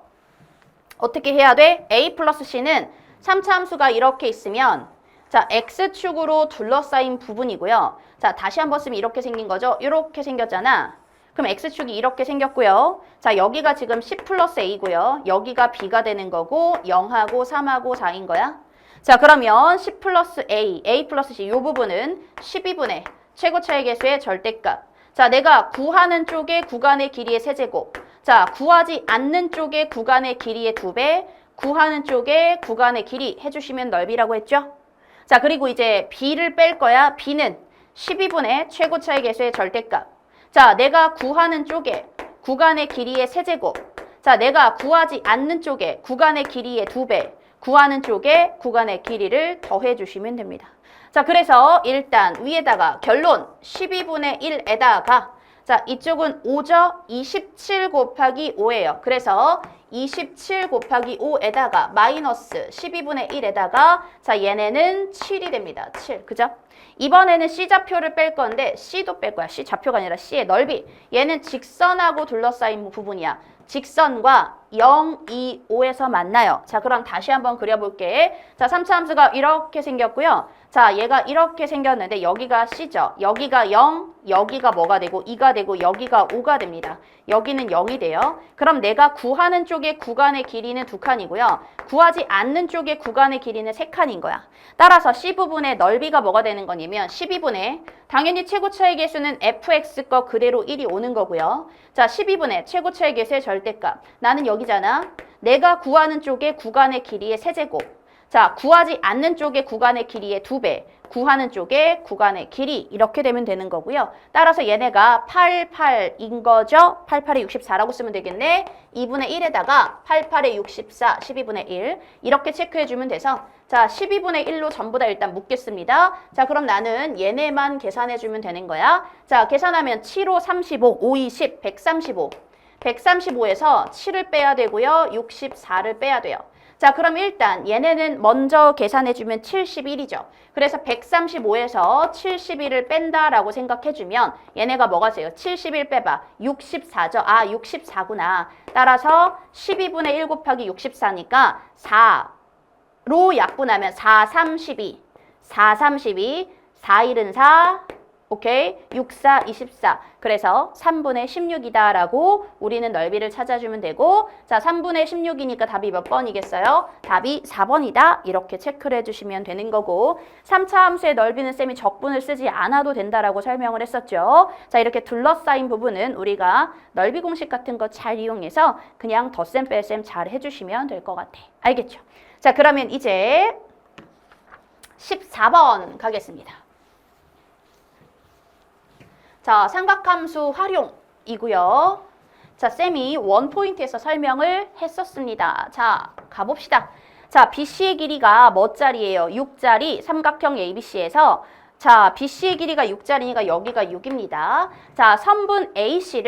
어떻게 해야 돼? a 플러스 c는 3차 함수가 이렇게 있으면 자, x축으로 둘러싸인 부분이고요. 자, 다시 한번 쓰면 이렇게 생긴 거죠? 이렇게 생겼잖아. 그럼 x축이 이렇게 생겼고요. 자, 여기가 지금 10 플러스 a고요. 여기가 b가 되는 거고 0하고 3하고 4인 거야. 자, 그러면 10 플러스 a 플러스 c 이 부분은 12분의 최고차의 개수의 절대값. 자, 내가 구하는 쪽의 구간의 길이의 세제곱. 자, 구하지 않는 쪽의 구간의 길이의 2배, 구하는 쪽의 구간의 길이 해주시면 넓이라고 했죠? 자, 그리고 이제 b를 뺄 거야. b는 12분의 최고차의 개수의 절대값. 자, 내가 구하는 쪽에 구간의 길이의 세제곱. 자, 내가 구하지 않는 쪽에 구간의 길이의 2배, 구하는 쪽에 구간의 길이를 더해 주시면 됩니다. 자, 그래서 일단 위에다가 결론 12분의 1에다가 자, 이쪽은 5죠? 27 곱하기 5예요. 그래서 27 곱하기 5에다가 마이너스 12분의 1에다가 자, 얘네는 7이 됩니다. 7. 그죠? 이번에는 C좌표를 뺄 건데 C도 뺄 거야. C좌표가 아니라 C의 넓이. 얘는 직선하고 둘러싸인 부분이야. 직선과 0, 2, 5에서 만나요. 자, 그럼 다시 한번 그려볼게. 자, 3차 함수가 이렇게 생겼고요. 자, 얘가 이렇게 생겼는데 여기가 C죠. 여기가 0, 여기가 뭐가 되고 2가 되고 여기가 5가 됩니다. 여기는 0이 돼요. 그럼 내가 구하는 쪽의 구간의 길이는 2칸이고요. 구하지 않는 쪽의 구간의 길이는 3칸인 거야. 따라서 C 부분의 넓이가 뭐가 되는 거냐면 12분의 당연히 최고차의 개수는 fx 거 그대로 1이 오는 거고요. 자, 12분의 최고차의 개수의 절대값. 나는 여기잖아. 내가 구하는 쪽의 구간의 길이의 세제곱. 자, 구하지 않는 쪽의 구간의 길이의 2배, 구하는 쪽의 구간의 길이 이렇게 되면 되는 거고요. 따라서 얘네가 88인 거죠. 88에 64라고 쓰면 되겠네. 2분의 1에다가 88에 64, 12분의 1 이렇게 체크해주면 돼서 자, 12분의 1로 전부 다 일단 묶겠습니다. 자, 그럼 나는 얘네만 계산해주면 되는 거야. 자, 계산하면 7, 5, 35, 5, 2, 10, 135. 135에서 7을 빼야 되고요. 64를 빼야 돼요. 자, 그럼 일단 얘네는 먼저 계산해주면 71이죠. 그래서 135에서 71을 뺀다라고 생각해주면 얘네가 뭐가 돼요? 71 빼봐. 64죠. 아, 64구나. 따라서 12분의 1 곱하기 64니까 4로 약분하면 4, 32. 4, 32. 4, 1은 4. 오케이? 6, 4, 24. 그래서 3분의 16이다 라고 우리는 넓이를 찾아주면 되고 자, 3분의 16이니까 답이 몇 번이겠어요? 답이 4번이다. 이렇게 체크를 해주시면 되는 거고 3차 함수의 넓이는 쌤이 적분을 쓰지 않아도 된다라고 설명을 했었죠. 자, 이렇게 둘러싸인 부분은 우리가 넓이 공식 같은 거 잘 이용해서 그냥 덧셈 뺄셈 잘 해주시면 될 것 같아. 알겠죠? 자, 그러면 이제 14번 가겠습니다. 자, 삼각함수 활용이고요. 자, 쌤이 원포인트에서 설명을 했었습니다. 자, 가봅시다. 자, BC의 길이가 뭐짜리예요? 6짜리 삼각형 ABC에서 자, BC의 길이가 6짜리니까 여기가 6입니다. 자, 선분 AC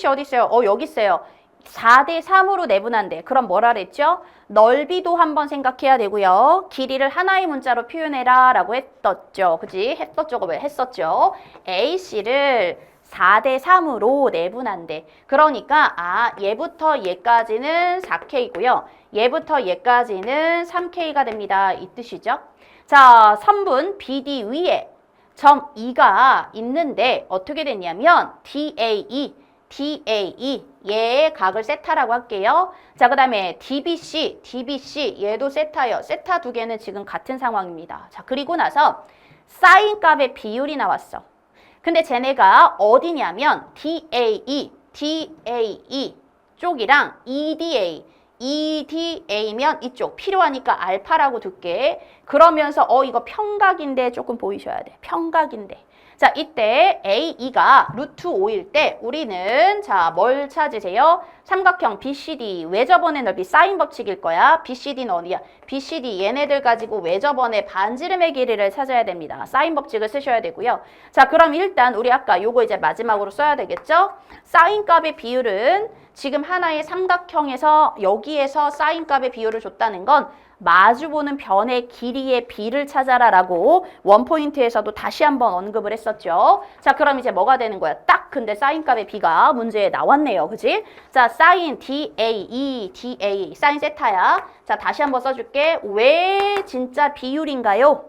어디 있어요? 여기 있어요. 4대 3으로 내분한대. 그럼 뭐라 그랬죠? 넓이도 한번 생각해야 되고요. 길이를 하나의 문자로 표현해라 라고 했었죠. 그지? 했었죠. AC를 4대 3으로 내분한대. 그러니까 얘부터 얘까지는 4K고요. 얘부터 얘까지는 3K가 됩니다. 이 뜻이죠. 자, 선분 BD 위에 점 2가 있는데 어떻게 됐냐면 DAE 얘의 각을 세타라고 할게요. 자, 그 다음에 DBC 얘도 세타요. 세타 두 개는 지금 같은 상황입니다. 자, 그리고 나서 사인 값의 비율이 나왔어. 근데 쟤네가 어디냐면 DAE 쪽이랑 EDA면 이쪽 필요하니까 알파라고 둘게. 그러면서 이거 평각인데 조금 보이셔야 돼. 평각인데. 자, 이때 AE가 루트 5일 때 우리는 자, 뭘 찾으세요? 삼각형 BCD 외접원의 넓이 사인 법칙일 거야. BCD는 어디야? BCD 얘네들 가지고 외접원의 반지름의 길이를 찾아야 됩니다. 사인 법칙을 쓰셔야 되고요. 자, 그럼 일단 우리 아까 요거 이제 마지막으로 써야 되겠죠? 사인 값의 비율은 지금 하나의 삼각형에서 여기에서 사인 값의 비율을 줬다는 건 마주보는 변의 길이의 비를 찾아라라고 원포인트에서도 다시 한번 언급을 했었죠. 자, 그럼 이제 뭐가 되는 거야? 딱 근데 사인 값의 비가 문제에 나왔네요. 그지? 자, 사인 DA 사인 세타야. 자, 다시 한번 써줄게. 왜 진짜 비율인가요?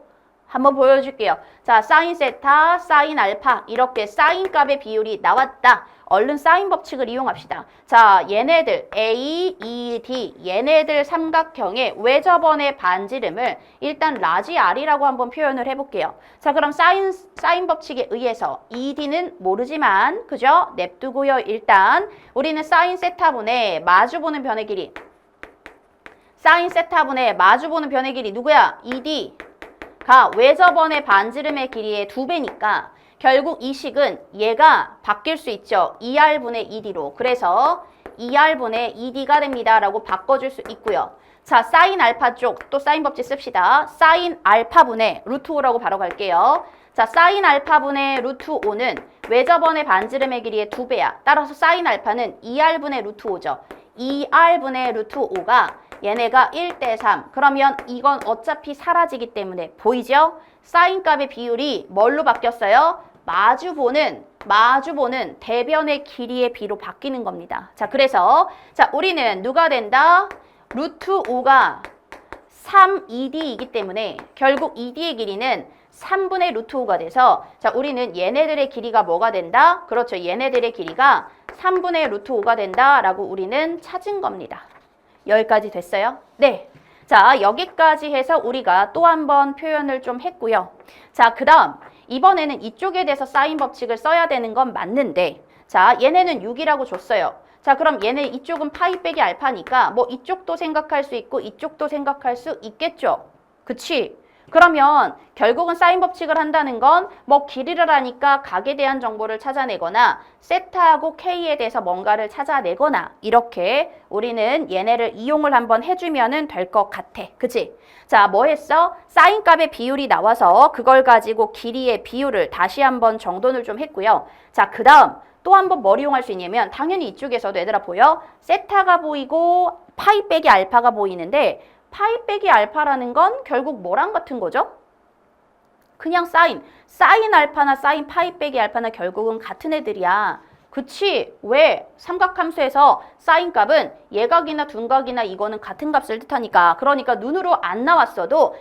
한번 보여줄게요. 자, 사인 세타, 사인 알파 이렇게 사인 값의 비율이 나왔다. 얼른 사인 법칙을 이용합시다. 자, 얘네들 A, E, D 얘네들 삼각형의 외접원의 반지름을 일단 라지 R이라고 한번 표현을 해볼게요. 자, 그럼 사인 법칙에 의해서 ED는 모르지만 그죠? 냅두고요. 일단 우리는 사인 세타분의 마주보는 변의 길이 사인 세타분의 마주보는 변의 길이 누구야? ED가 외접원의 반지름의 길이의 2배니까 결국 이 식은 얘가 바뀔 수 있죠. 2R분의 ED로. 그래서 2R분의 ED가 됩니다. 라고 바꿔줄 수 있고요. 자, 사인 알파 쪽 또 사인 법칙 씁시다. 사인 알파분의 루트 5라고 바로 갈게요. 자, 사인 알파분의 루트 5는 외접원의 반지름의 길이의 2배야. 따라서 사인 알파는 2R분의 루트 5죠. 2R분의 루트 5가 얘네가 1대 3. 그러면 이건 어차피 사라지기 때문에 보이죠? 사인 값의 비율이 뭘로 바뀌었어요? 마주보는 대변의 길이의 비로 바뀌는 겁니다. 자, 그래서 자, 우리는 누가 된다? 루트 5가 3ED이기 때문에 결국 ED의 길이는 3분의 루트 5가 돼서 자, 우리는 얘네들의 길이가 뭐가 된다? 그렇죠. 얘네들의 길이가 3분의 루트 5가 된다라고 우리는 찾은 겁니다. 여기까지 됐어요? 네. 자, 여기까지 해서 우리가 또 한 번 표현을 좀 했고요. 자, 그 다음 이번에는 이쪽에 대해서 사인 법칙을 써야 되는 건 맞는데 자, 얘네는 6이라고 줬어요. 자, 그럼 얘네 이쪽은 파이 빼기 알파니까 뭐 이쪽도 생각할 수 있고 이쪽도 생각할 수 있겠죠. 그치? 그러면 결국은 사인 법칙을 한다는 건 뭐 길이를 하니까 각에 대한 정보를 찾아내거나 세타하고 K에 대해서 뭔가를 찾아내거나 이렇게 우리는 얘네를 이용을 한번 해주면은 될 것 같아. 그치? 자, 뭐 했어? 사인 값의 비율이 나와서 그걸 가지고 길이의 비율을 다시 한번 정돈을 좀 했고요. 자, 그 다음 또 한 번 뭘 이용할 수 있냐면 당연히 이쪽에서도 얘들아 보여? 세타가 보이고 파이 빼기 알파가 보이는데 파이 빼기 알파라는 건 결국 뭐랑 같은 거죠? 그냥 사인 알파나 사인 파이 빼기 알파나 결국은 같은 애들이야. 그치? 왜? 삼각함수에서 사인 값은 예각이나 둔각이나 이거는 같은 값을 뜻하니까 그러니까 눈으로 안 나왔어도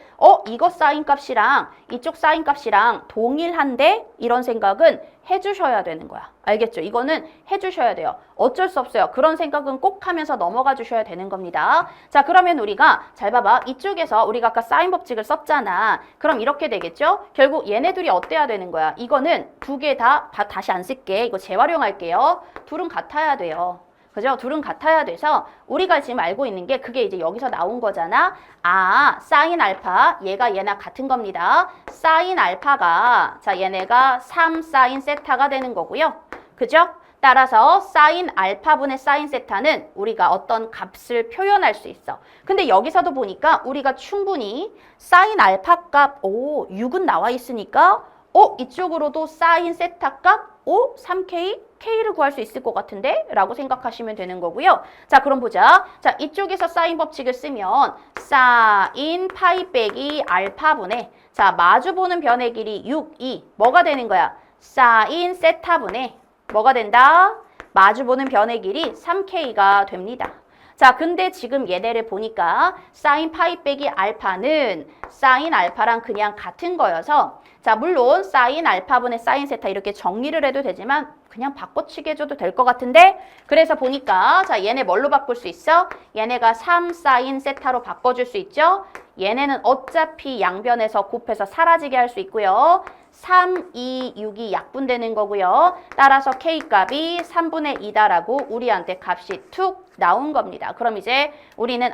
이거 사인 값이랑 이쪽 사인 값이랑 동일한데 이런 생각은 해주셔야 되는 거야. 알겠죠? 이거는 해주셔야 돼요. 어쩔 수 없어요. 그런 생각은 꼭 하면서 넘어가 주셔야 되는 겁니다. 자, 그러면 우리가 잘 봐봐. 이쪽에서 우리가 아까 사인 법칙을 썼잖아. 그럼 이렇게 되겠죠? 결국 얘네들이 어때야 되는 거야? 이거는 두 개 다 다시 안 쓸게. 이거 재활용할게요. 둘은 같아야 돼요. 그죠? 둘은 같아야 돼서 우리가 지금 알고 있는 게 그게 이제 여기서 나온 거잖아. 아, 사인 알파, 얘가 얘나 같은 겁니다. 사인 알파가, 자, 얘네가 3 사인 세타가 되는 거고요. 그죠? 따라서 사인 알파분의 사인 세타는 우리가 어떤 값을 표현할 수 있어. 근데 여기서도 보니까 우리가 충분히 사인 알파 값, 6은 나와 있으니까 이쪽으로도 사인 세타 값, 3K, K를 구할 수 있을 것 같은데? 라고 생각하시면 되는 거고요. 자, 그럼 보자. 자, 이쪽에서 사인 법칙을 쓰면 사인 파이 빼기 알파분의, 자, 마주보는 변의 길이 6, 2. 뭐가 되는 거야? 사인 세타분의, 뭐가 된다? 마주보는 변의 길이 3K가 됩니다. 자, 근데 지금 얘네를 보니까 사인 파이 빼기 알파는 사인 알파랑 그냥 같은 거여서, 자, 물론 사인 알파분의 사인 세타 이렇게 정리를 해도 되지만 그냥 바꿔치기 해줘도 될 것 같은데, 그래서 보니까 자, 얘네 뭘로 바꿀 수 있어? 얘네가 3 사인 세타로 바꿔줄 수 있죠? 얘네는 어차피 양변에서 곱해서 사라지게 할 수 있고요. 3, 2, 6이 약분되는 거고요. 따라서 K값이 3분의 2다라고 우리한테 값이 툭 나온 겁니다. 그럼 이제 우리는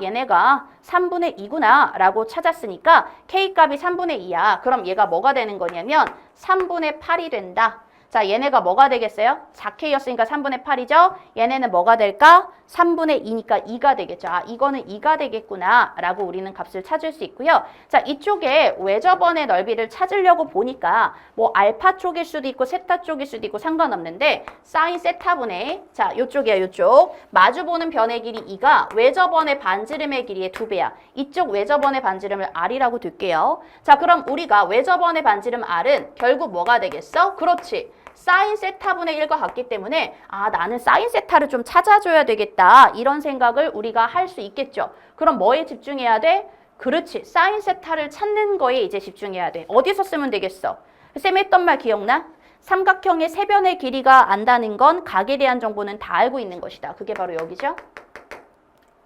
얘네가 3분의 2구나 라고 찾았으니까 K값이 3분의 2야. 그럼 얘가 뭐가 되는 거냐면 3분의 8이 된다. 자, 얘네가 뭐가 되겠어요? 4K였으니까 3분의 8이죠? 얘네는 뭐가 될까? 3분의 2니까 2가 되겠죠. 아, 이거는 2가 되겠구나 라고 우리는 값을 찾을 수 있고요. 자, 이쪽에 외접원의 넓이를 찾으려고 보니까 뭐 알파 쪽일 수도 있고 세타 쪽일 수도 있고 상관없는데 사인 세타분의, 자, 요쪽이야, 요쪽. 마주보는 변의 길이 2가 외접원의 반지름의 길이의 2배야. 이쪽 외접원의 반지름을 R이라고 둘게요. 자, 그럼 우리가 외접원의 반지름 R은 결국 뭐가 되겠어? 그렇지. 사인 세타분의 1과 같기 때문에 나는 사인 세타를 좀 찾아줘야 되겠다. 이런 생각을 우리가 할 수 있겠죠. 그럼 뭐에 집중해야 돼? 그렇지. 사인 세타를 찾는 거에 이제 집중해야 돼. 어디서 쓰면 되겠어? 쌤 했던 말 기억나? 삼각형의 세변의 길이가 안다는 건 각에 대한 정보는 다 알고 있는 것이다. 그게 바로 여기죠.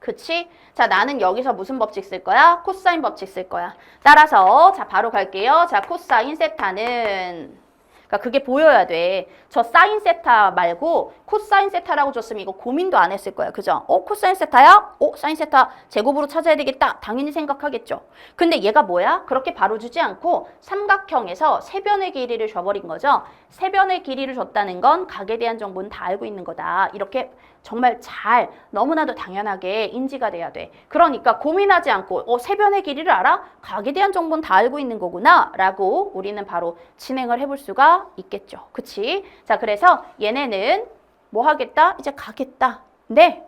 그치? 자, 나는 여기서 무슨 법칙 쓸 거야? 코사인 법칙 쓸 거야. 따라서 자, 바로 갈게요. 자, 코사인 세타는, 그러니까 그게 보여야 돼. 저 사인 세타 말고 코사인 세타라고 줬으면 이거 고민도 안 했을 거야. 그죠? 코사인 세타야? 사인 세타 제곱으로 찾아야 되겠다. 당연히 생각하겠죠. 근데 얘가 뭐야? 그렇게 바로 주지 않고 삼각형에서 세변의 길이를 줘버린 거죠. 세변의 길이를 줬다는 건 각에 대한 정보는 다 알고 있는 거다. 이렇게 정말 잘 너무나도 당연하게 인지가 돼야 돼. 그러니까 고민하지 않고 세변의 길이를 알아? 각에 대한 정보는 다 알고 있는 거구나 라고 우리는 바로 진행을 해볼 수가 있겠죠. 그치? 자, 그래서 얘네는 뭐 하겠다? 이제 가겠다. 네,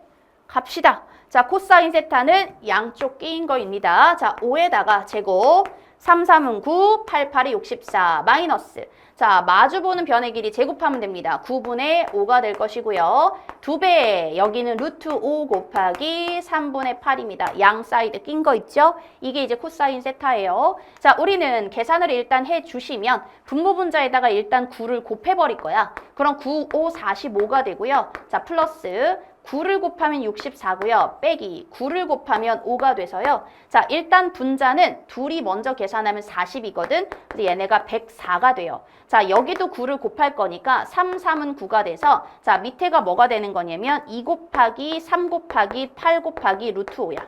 갑시다. 자, 코사인 세타는 양쪽 끼인 거입니다. 자, 5에다가 제곱, 3, 3은 9, 8, 8이 64, 마이너스. 자, 마주보는 변의 길이 제곱하면 됩니다. 9분의 5가 될 것이고요. 2배, 여기는 루트 5 곱하기 3분의 8입니다. 양 사이드 낀 거 있죠? 이게 이제 코사인 세타예요. 자, 우리는 계산을 일단 해주시면 분모분자에다가 일단 9를 곱해버릴 거야. 그럼 9, 5, 45가 되고요. 자, 플러스 9를 곱하면 64고요. 빼기 9를 곱하면 5가 돼서요. 자, 일단 분자는 둘이 먼저 계산하면 40이거든. 근데 얘네가 104가 돼요. 자, 여기도 9를 곱할 거니까 3, 3은 9가 돼서 자, 밑에가 뭐가 되는 거냐면 2 곱하기 3 곱하기 8 곱하기 루트 5야.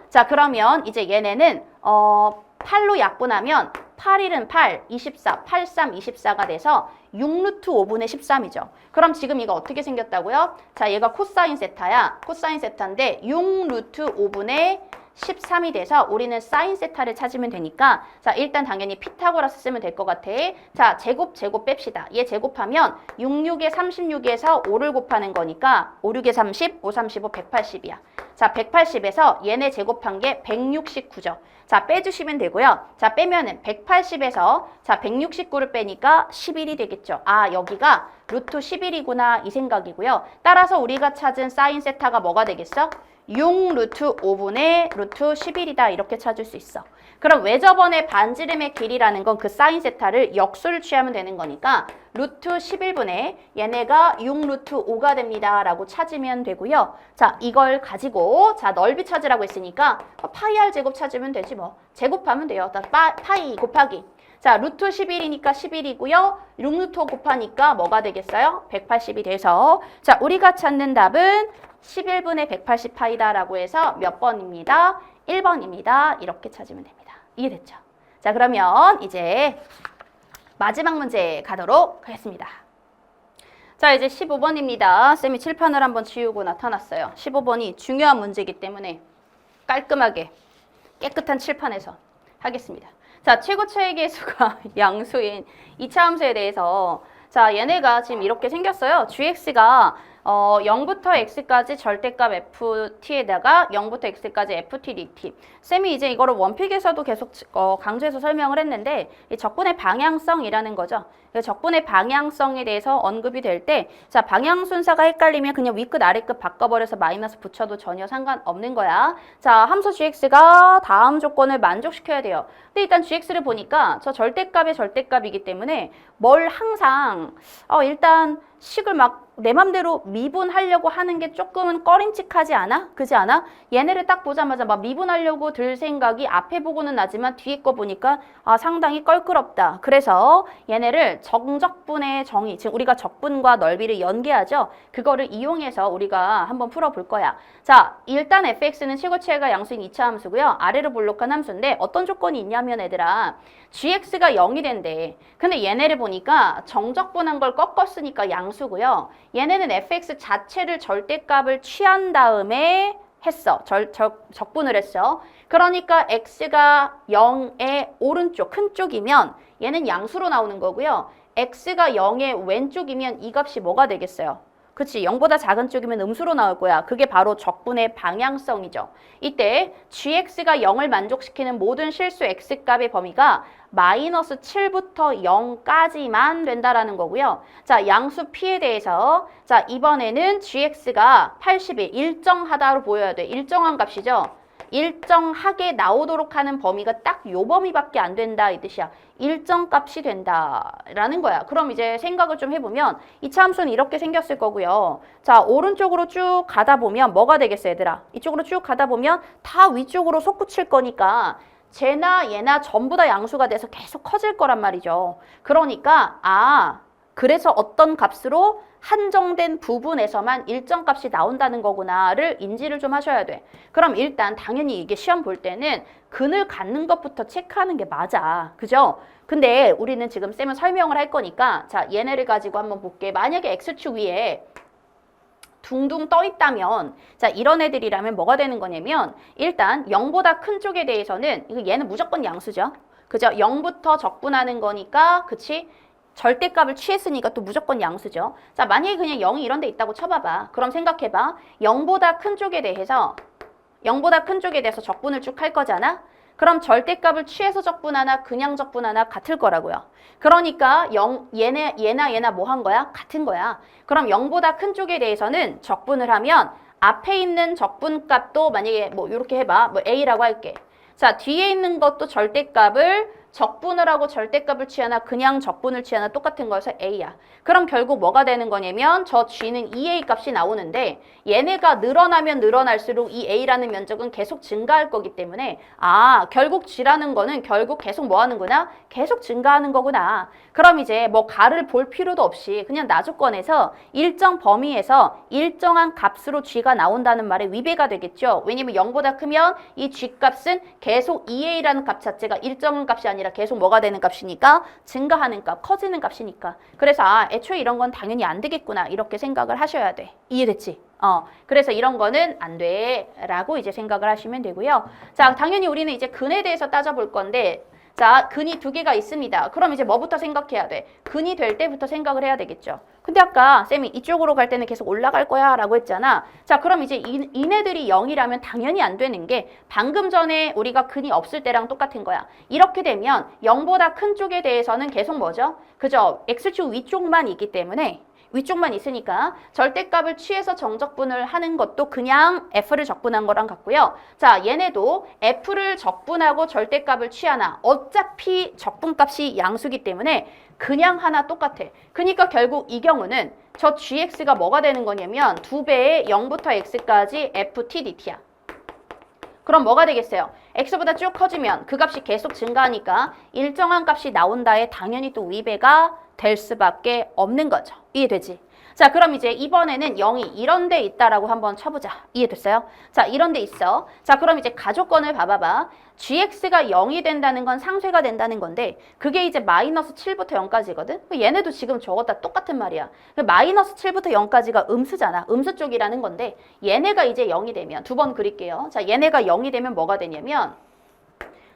자, 그러면 이제 얘네는 8로 약분하면 8일은 8, 24, 8, 3, 24가 돼서 6루트 5분의 13이죠. 그럼 지금 이거 어떻게 생겼다고요? 자, 얘가 코사인 세타야. 코사인 세타인데 6루트 5분의 13이 돼서 우리는 사인 세타를 찾으면 되니까 자, 일단 당연히 피타고라스 쓰면 될 것 같아. 자, 제곱 뺍시다. 얘 제곱하면 6, 6에 36에서 5를 곱하는 거니까 5, 6에 30, 5, 35, 180이야. 자, 180에서 얘네 제곱한 게 169죠. 자, 빼주시면 되고요. 자, 빼면은 180에서 자, 169를 빼니까 11이 되겠죠. 아, 여기가 루트 11이구나 이 생각이고요. 따라서 우리가 찾은 사인 세타가 뭐가 되겠어? 6 루트 5분의 루트 11이다 이렇게 찾을 수 있어. 그럼 외접원의 반지름의 길이라는 건 그 사인 세타를 역수를 취하면 되는 거니까 루트 11분의 얘네가 6 루트 5가 됩니다 라고 찾으면 되고요. 자, 이걸 가지고 자 넓이 찾으라고 했으니까 파이 r 제곱 찾으면 되지 뭐. 제곱하면 돼요. 파이 곱하기. 자, 루트 11이니까 11이고요. 6 루트 5 곱하니까 뭐가 되겠어요? 180이 돼서 자, 우리가 찾는 답은 11분의 180파이다 라고 해서 몇 번입니다? 1번입니다. 이렇게 찾으면 됩니다. 이해됐죠? 자, 그러면 이제 마지막 문제 가도록 하겠습니다. 자, 이제 15번입니다. 쌤이 칠판을 한번 지우고 나타났어요. 15번이 중요한 문제이기 때문에 깔끔하게 깨끗한 칠판에서 하겠습니다. 자, 최고차의 계수가 양수인 이차함수에 대해서 자, 얘네가 지금 이렇게 생겼어요. gx가 0부터 x까지 절대값 ft에다가 0부터 x까지 ft dt. 쌤이 이제 이거를 원픽에서도 계속 강조해서 설명을 했는데 이 적분의 방향성이라는 거죠. 적분의 방향성에 대해서 언급이 될 때 자, 방향 순서가 헷갈리면 그냥 위끝 아래끝 바꿔버려서 마이너스 붙여도 전혀 상관없는 거야. 자, 함수 gx가 다음 조건을 만족시켜야 돼요. 근데 일단 gx를 보니까 저 절대값의 절대값이기 때문에 뭘 항상 일단 식을 막 내 맘대로 미분하려고 하는 게 조금은 꺼림칙하지 않아? 그지 않아? 얘네를 딱 보자마자 막 미분하려고 들 생각이 앞에 보고는 나지만 뒤에 거 보니까 상당히 껄끄럽다. 그래서 얘네를 정적분의 정의, 즉 우리가 적분과 넓이를 연계하죠. 그거를 이용해서 우리가 한번 풀어볼 거야. 자, 일단 fx는 최고치가 양수인 2차 함수고요. 아래로 볼록한 함수인데 어떤 조건이 있냐면 얘들아 gx가 0이 된대. 근데 얘네를 보니까 정적분한 걸 꺾었으니까 양수고요. 얘네는 fx 자체를 절대값을 취한 다음에 했어. 적분을 했어. 그러니까 x가 0의 오른쪽, 큰 쪽이면 얘는 양수로 나오는 거고요. x가 0의 왼쪽이면 이 값이 뭐가 되겠어요? 그치, 0보다 작은 쪽이면 음수로 나올 거야. 그게 바로 적분의 방향성이죠. 이때 gx가 0을 만족시키는 모든 실수 x값의 범위가 마이너스 7부터 0까지만 된다라는 거고요. 자, 양수 p에 대해서 자, 이번에는 gx가 80이 일정하다로 보여야 돼. 일정한 값이죠. 일정하게 나오도록 하는 범위가 딱 요 범위밖에 안 된다 이 뜻이야. 일정 값이 된다라는 거야. 그럼 이제 생각을 좀 해보면 이차 함수는 이렇게 생겼을 거고요. 자, 오른쪽으로 쭉 가다 보면 뭐가 되겠어 얘들아? 이쪽으로 쭉 가다 보면 다 위쪽으로 솟구칠 거니까 쟤나 얘나 전부 다 양수가 돼서 계속 커질 거란 말이죠. 그러니까 그래서 어떤 값으로 한정된 부분에서만 일정 값이 나온다는 거구나를 인지를 좀 하셔야 돼. 그럼 일단 당연히 이게 시험 볼 때는 근을 갖는 것부터 체크하는 게 맞아. 그죠? 근데 우리는 지금 쌤은 설명을 할 거니까 자, 얘네를 가지고 한번 볼게. 만약에 x축 위에 둥둥 떠 있다면 자, 이런 애들이라면 뭐가 되는 거냐면 일단 0보다 큰 쪽에 대해서는 얘는 무조건 양수죠. 그죠? 0부터 적분하는 거니까 그치? 절대값을 취했으니까 또 무조건 양수죠. 자, 만약에 그냥 0이 이런 데 있다고 쳐봐봐. 그럼 생각해봐. 0보다 큰 쪽에 대해서 적분을 쭉 할 거잖아. 그럼 절대값을 취해서 적분하나 그냥 적분하나 같을 거라고요. 그러니까 얘나 뭐 한 거야? 같은 거야. 그럼 0보다 큰 쪽에 대해서는 적분을 하면 앞에 있는 적분값도 만약에 뭐 이렇게 해봐. 뭐 a라고 할게. 자, 뒤에 있는 것도 절대값을 적분을 하고 절대값을 취하나 그냥 적분을 취하나 똑같은 거여서 a야. 그럼 결국 뭐가 되는 거냐면 저 g는 2a 값이 나오는데 얘네가 늘어나면 늘어날수록 이 a라는 면적은 계속 증가할 거기 때문에 결국 g라는 거는 결국 계속 뭐 하는구나? 계속 증가하는 거구나. 그럼 이제 뭐 가를 볼 필요도 없이 그냥 나조건에서 일정 범위에서 일정한 값으로 g가 나온다는 말에 위배가 되겠죠. 왜냐면 0보다 크면 이 g 값은 계속 2a라는 값 자체가 일정한 값이 아니라 계속 뭐가 되는 값이니까 증가하는 값, 커지는 값이니까. 그래서 애초에 이런 건 당연히 안 되겠구나 이렇게 생각을 하셔야 돼. 이해됐지? 그래서 이런 거는 안 돼 라고 이제 생각을 하시면 되고요. 자, 당연히 우리는 이제 근에 대해서 따져볼 건데 자, 근이 두 개가 있습니다. 그럼 이제 뭐부터 생각해야 돼? 근이 될 때부터 생각을 해야 되겠죠. 근데 아까 쌤이 이쪽으로 갈 때는 계속 올라갈 거야 라고 했잖아. 자, 그럼 이제 이네들이 0이라면 당연히 안 되는 게 방금 전에 우리가 근이 없을 때랑 똑같은 거야. 이렇게 되면 0보다 큰 쪽에 대해서는 계속 뭐죠? 그죠? x축 위쪽만 있기 때문에 위쪽만 있으니까 절대값을 취해서 정적분을 하는 것도 그냥 f를 적분한 거랑 같고요. 자, 얘네도 f를 적분하고 절대값을 취하나 어차피 적분값이 양수기 때문에 그냥 하나 똑같아. 그러니까 결국 이 경우는 저 gx가 뭐가 되는 거냐면 2배의 0부터 x까지 ft dt야. 그럼 뭐가 되겠어요? x보다 쭉 커지면 그 값이 계속 증가하니까 일정한 값이 나온다에 당연히 또 위배가 될 수밖에 없는 거죠. 이해되지? 자, 그럼 이제 이번에는 0이 이런 데 있다라고 한번 쳐보자. 이해됐어요? 자, 이런 데 있어. 자, 그럼 이제 가족권을 봐봐봐. gx가 0이 된다는 건 상쇄가 된다는 건데 그게 이제 마이너스 7부터 0까지거든? 얘네도 지금 저거 다 똑같은 말이야. 마이너스 7부터 0까지가 음수잖아. 음수 쪽이라는 건데 얘네가 이제 0이 되면 두 번 그릴게요. 자, 얘네가 0이 되면 뭐가 되냐면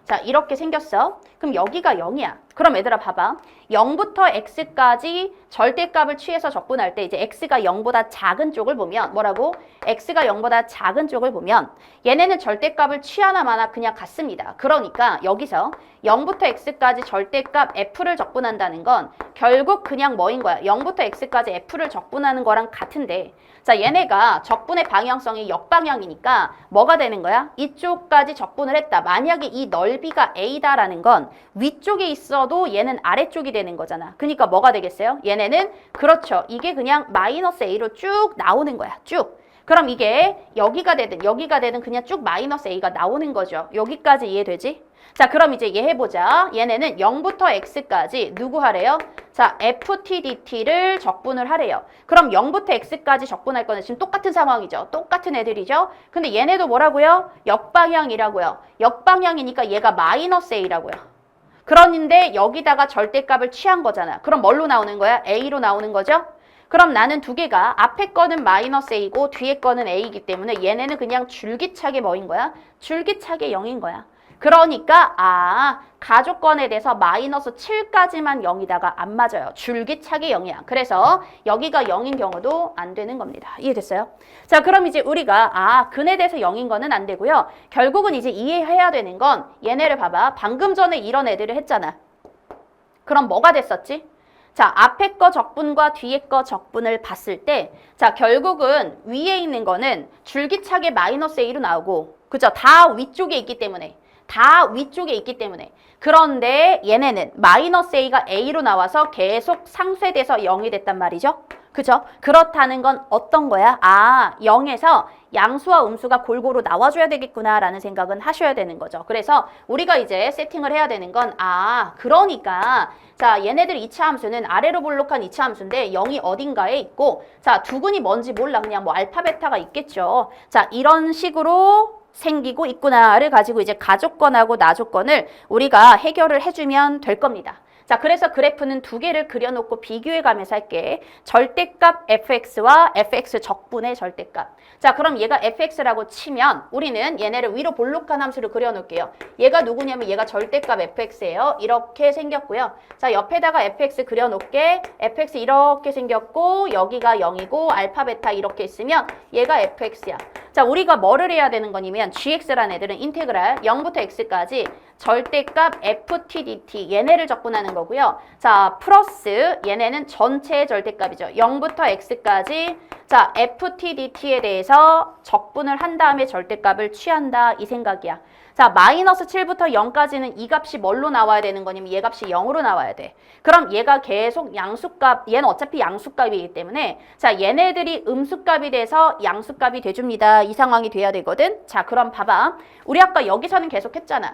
자, 이렇게 생겼어. 그럼 여기가 0이야. 그럼 얘들아 봐봐. 0부터 x까지 절대값을 취해서 적분할 때 이제 x가 0보다 작은 쪽을 보면 뭐라고? x가 0보다 작은 쪽을 보면 얘네는 절대값을 취하나 마나 그냥 같습니다. 그러니까 여기서 0부터 x까지 절대값 f를 적분한다는 건 결국 그냥 뭐인 거야? 0부터 x까지 f를 적분하는 거랑 같은데 자, 얘네가 적분의 방향성이 역방향이니까 뭐가 되는 거야? 이쪽까지 적분을 했다. 만약에 이 넓이가 a다라는 건 위쪽에 있어도 얘는 아래쪽이 되는 거잖아. 그러니까 뭐가 되겠어요? 얘네는 그렇죠. 이게 그냥 마이너스 a로 쭉 나오는 거야. 쭉. 그럼 이게 여기가 되든 그냥 쭉 마이너스 a가 나오는 거죠. 여기까지 이해되지? 자, 그럼 이제 얘 해보자. 얘네는 0부터 x까지 누구 하래요? 자, ft dt를 적분을 하래요. 그럼 0부터 x까지 적분할 거는 지금 똑같은 상황이죠. 똑같은 애들이죠. 근데 얘네도 뭐라고요? 역방향이라고요. 역방향이니까 얘가 마이너스 a라고요. 그런데 여기다가 절대값을 취한 거잖아. 그럼 뭘로 나오는 거야? a로 나오는 거죠? 그럼 나는 두 개가 앞에 거는 마이너스 a고 뒤에 거는 a이기 때문에 얘네는 그냥 줄기차게 뭐인 거야? 줄기차게 0인 거야. 그러니까 가족권에 대해서 마이너스 7까지만 0이다가 안 맞아요. 줄기차게 0이야. 그래서 여기가 0인 경우도 안 되는 겁니다. 이해됐어요? 자, 그럼 이제 우리가 근에 대해서 0인 거는 안 되고요. 결국은 이제 이해해야 되는 건 얘네를 봐봐. 방금 전에 이런 애들을 했잖아. 그럼 뭐가 됐었지? 자, 앞에 거 적분과 뒤에 거 적분을 봤을 때 자, 결국은 위에 있는 거는 줄기차게 마이너스 a로 나오고 그죠? 다 위쪽에 있기 때문에 그런데 얘네는 마이너스 a가 a로 나와서 계속 상쇄돼서 0이 됐단 말이죠. 그죠? 그렇다는 건 어떤 거야? 0에서 양수와 음수가 골고루 나와줘야 되겠구나 라는 생각은 하셔야 되는 거죠. 그래서 우리가 이제 세팅을 해야 되는 건 그러니까 자, 얘네들 2차 함수는 아래로 볼록한 2차 함수인데 0이 어딘가에 있고 자, 두근이 뭔지 몰라. 그냥 뭐 알파 베타가 있겠죠. 자, 이런 식으로 생기고 있구나를 가지고 이제 가족권하고 나족권을 우리가 해결을 해주면 될 겁니다. 자, 그래서 그래프는 두 개를 그려놓고 비교해 가면서 할게. 절대값 fx와 fx 적분의 절대값. 자, 그럼 얘가 fx라고 치면 우리는 얘네를 위로 볼록한 함수를 그려놓을게요. 얘가 누구냐면 얘가 절대값 fx예요. 이렇게 생겼고요. 자, 옆에다가 fx 그려놓을게. fx 이렇게 생겼고 여기가 0이고 알파 베타 이렇게 있으면 얘가 fx야. 자, 우리가 뭐를 해야 되는 거냐면 gx라는 애들은 인테그랄 0부터 x까지 절대값 ft dt 얘네를 적분하는 거고요. 자, 플러스 얘네는 전체의 절대값이죠. 0부터 x까지 자, ft dt에 대해서 적분을 한 다음에 절대값을 취한다 이 생각이야. 자, 마이너스 7부터 0까지는 이 값이 뭘로 나와야 되는 거냐면 얘 값이 0으로 나와야 돼. 그럼 얘가 계속 양수값, 얘는 어차피 양수값이기 때문에 자, 얘네들이 음수값이 돼서 양수값이 돼줍니다. 이 상황이 돼야 되거든. 자, 그럼 봐봐. 우리 아까 여기서는 계속 했잖아.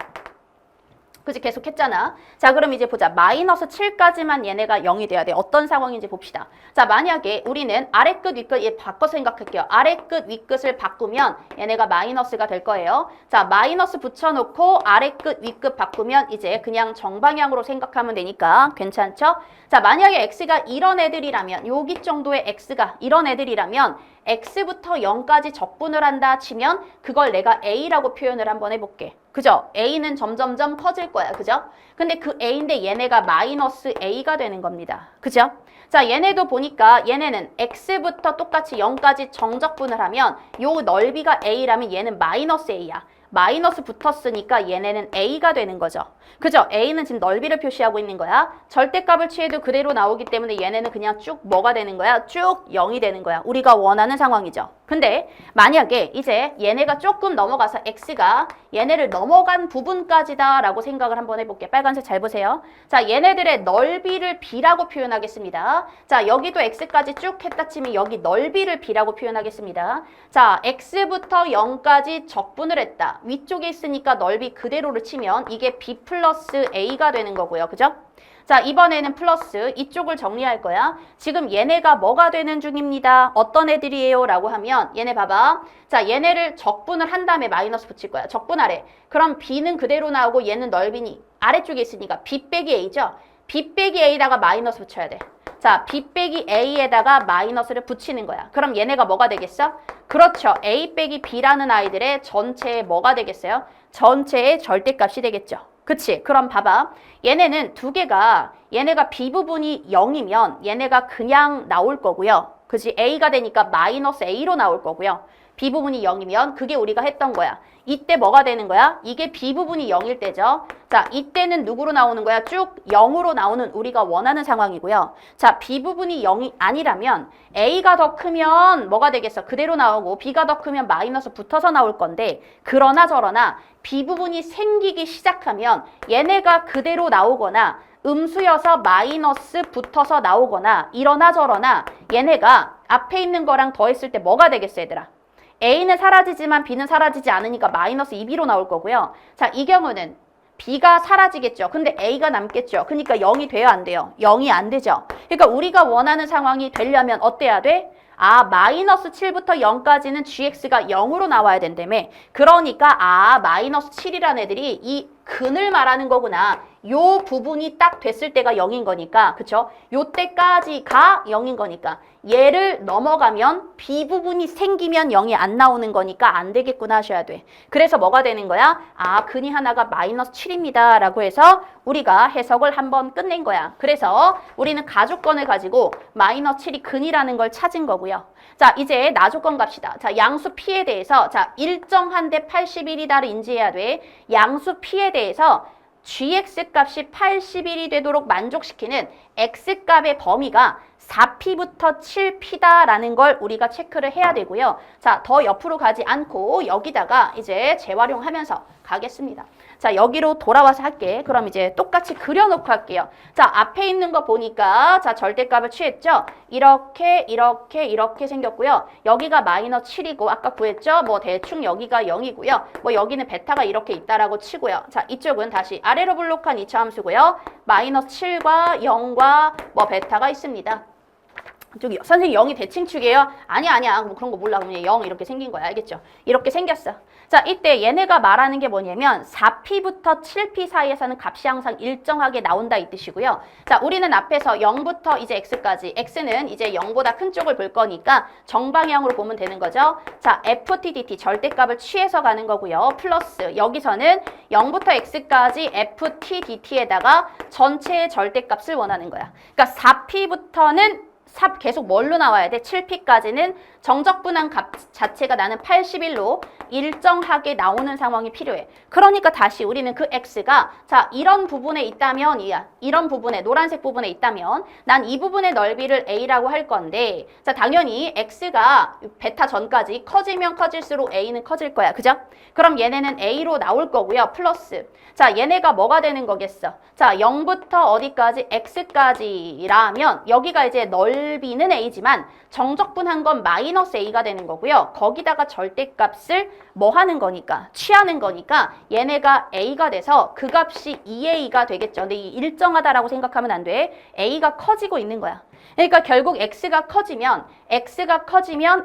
그치? 계속 했잖아. 자, 그럼 이제 보자. 마이너스 7까지만 얘네가 0이 돼야 돼. 어떤 상황인지 봅시다. 자, 만약에 우리는 아래 끝, 위 끝 얘 바꿔 생각할게요. 아래 끝, 위 끝을 바꾸면 얘네가 마이너스가 될 거예요. 자, 마이너스 붙여놓고 아래 끝, 위 끝 바꾸면 이제 그냥 정방향으로 생각하면 되니까 괜찮죠? 자, 만약에 x가 이런 애들이라면 여기 정도의 x가 이런 애들이라면 x부터 0까지 적분을 한다 치면 그걸 내가 a라고 표현을 한번 해볼게. 그죠? a는 점점점 커질 거야. 그죠? 근데 그 a인데 얘네가 마이너스 a가 되는 겁니다. 그죠? 자, 얘네도 보니까 얘네는 x부터 똑같이 0까지 정적분을 하면 요 넓이가 a라면 얘는 마이너스 a야. 마이너스 붙었으니까 얘네는 a가 되는 거죠. 그죠? a는 지금 넓이를 표시하고 있는 거야. 절대값을 취해도 그대로 나오기 때문에 얘네는 그냥 쭉 뭐가 되는 거야? 쭉 0이 되는 거야. 우리가 원하는 상황이죠. 근데 만약에 이제 얘네가 조금 넘어가서 x가 얘네를 넘어간 부분까지다 라고 생각을 한번 해볼게. 빨간색 잘 보세요. 자, 얘네들의 넓이를 b라고 표현하겠습니다. 자, 여기도 x까지 쭉 했다 치면 여기 넓이를 b라고 표현하겠습니다. 자, x부터 0까지 적분을 했다. 위쪽에 있으니까 넓이 그대로를 치면 이게 b 플러스 a가 되는 거고요. 그죠? 자, 이번에는 플러스 이쪽을 정리할 거야. 지금 얘네가 뭐가 되는 중입니다. 어떤 애들이에요? 라고 하면 얘네 봐봐. 자, 얘네를 적분을 한 다음에 마이너스 붙일 거야. 적분하래. 그럼 b는 그대로 나오고 얘는 넓이니 아래쪽에 있으니까 b 빼기 a죠. b 빼기 a에다가 마이너스 붙여야 돼. 자, b 빼기 a에다가 마이너스를 붙이는 거야. 그럼 얘네가 뭐가 되겠어? 그렇죠. a 빼기 b라는 아이들의 전체의 뭐가 되겠어요? 전체의 절대값이 되겠죠. 그치? 그럼 봐봐. 얘네는 두 개가 얘네가 b 부분이 0이면 얘네가 그냥 나올 거고요. 그치? a가 되니까 마이너스 a로 나올 거고요. b 부분이 0이면 그게 우리가 했던 거야. 이때 뭐가 되는 거야? 이게 b 부분이 0일 때죠. 자, 이때는 누구로 나오는 거야? 쭉 0으로 나오는 우리가 원하는 상황이고요. 자, b 부분이 0이 아니라면 a가 더 크면 뭐가 되겠어? 그대로 나오고 b가 더 크면 마이너스 붙어서 나올 건데 그러나 저러나 b 부분이 생기기 시작하면 얘네가 그대로 나오거나 음수여서 마이너스 붙어서 나오거나 이러나 저러나 얘네가 앞에 있는 거랑 더했을 때 뭐가 되겠어 얘들아? a는 사라지지만 b는 사라지지 않으니까 마이너스 2b로 나올 거고요. 자, 이 경우는 b가 사라지겠죠. 근데 a가 남겠죠. 그러니까 0이 돼요? 안 돼요? 0이 안 되죠. 그러니까 우리가 원하는 상황이 되려면 어때야 돼? 아, 마이너스 7부터 0까지는 gx가 0으로 나와야 된다며. 그러니까 마이너스 7이라는 애들이 이 근을 말하는 거구나. 요 부분이 딱 됐을 때가 0인 거니까, 그쵸? 요 때까지가 0인 거니까 얘를 넘어가면 b 부분이 생기면 0이 안 나오는 거니까 안 되겠구나 하셔야 돼. 그래서 뭐가 되는 거야? 근이 하나가 마이너스 7입니다 라고 해서 우리가 해석을 한번 끝낸 거야. 그래서 우리는 가조건을 가지고 마이너스 7이 근이라는 걸 찾은 거고요. 자, 이제 나조건 갑시다. 자, 양수 p에 대해서 자, 일정한 데 81이다를 인지해야 돼. 양수 p에 대해서 gx 값이 81이 되도록 만족시키는 x값의 범위가 4p부터 7p다라는 걸 우리가 체크를 해야 되고요. 자, 더 옆으로 가지 않고 여기다가 이제 재활용하면서 가겠습니다. 자, 여기로 돌아와서 할게. 그럼 이제 똑같이 그려놓고 할게요. 자, 앞에 있는 거 보니까 자, 절대값을 취했죠? 이렇게 생겼고요. 여기가 마이너스 7이고 아까 구했죠? 뭐 대충 여기가 0이고요. 뭐 여기는 베타가 이렇게 있다라고 치고요. 자, 이쪽은 다시 아래로 블록한 2차 함수고요. 마이너스 7과 0과 뭐 베타가 있습니다. 저기 선생님 0이 대칭축이에요? 아니야 뭐 그런 거 몰라. 그냥 0 이렇게 생긴 거야. 알겠죠? 이렇게 생겼어. 자, 이때 얘네가 말하는 게 뭐냐면 4p부터 7p 사이에서는 값이 항상 일정하게 나온다 이 뜻이고요. 자, 우리는 앞에서 0부터 이제 x까지 x는 이제 0보다 큰 쪽을 볼 거니까 정방향으로 보면 되는 거죠. 자, ft dt 절대값을 취해서 가는 거고요. 플러스 여기서는 0부터 x까지 ft dt에다가 전체의 절대값을 원하는 거야. 그러니까 4p부터는 계속 뭘로 나와야 돼? 7p까지는 정적분한 값 자체가 나는 81로 일정하게 나오는 상황이 필요해. 그러니까 다시 우리는 그 x가 자, 이런 부분에 있다면 이런 부분에 노란색 부분에 있다면 난 이 부분의 넓이를 a라고 할 건데 자, 당연히 x가 베타 전까지 커지면 커질수록 a는 커질 거야. 그죠? 그럼 얘네는 a로 나올 거고요. 플러스 자, 얘네가 뭐가 되는 거겠어? 자, 0부터 어디까지? x까지라면 여기가 이제 넓이는 a지만 정적분한 건 마이너스 a가 되는 거고요. 거기다가 절대값을 뭐 하는 거니까? 취하는 거니까 얘네가 a가 돼서 그 값이 2a가 되겠죠. 근데 이 일정하다라고 생각하면 안 돼. a가 커지고 있는 거야. 그러니까 결국 x가 커지면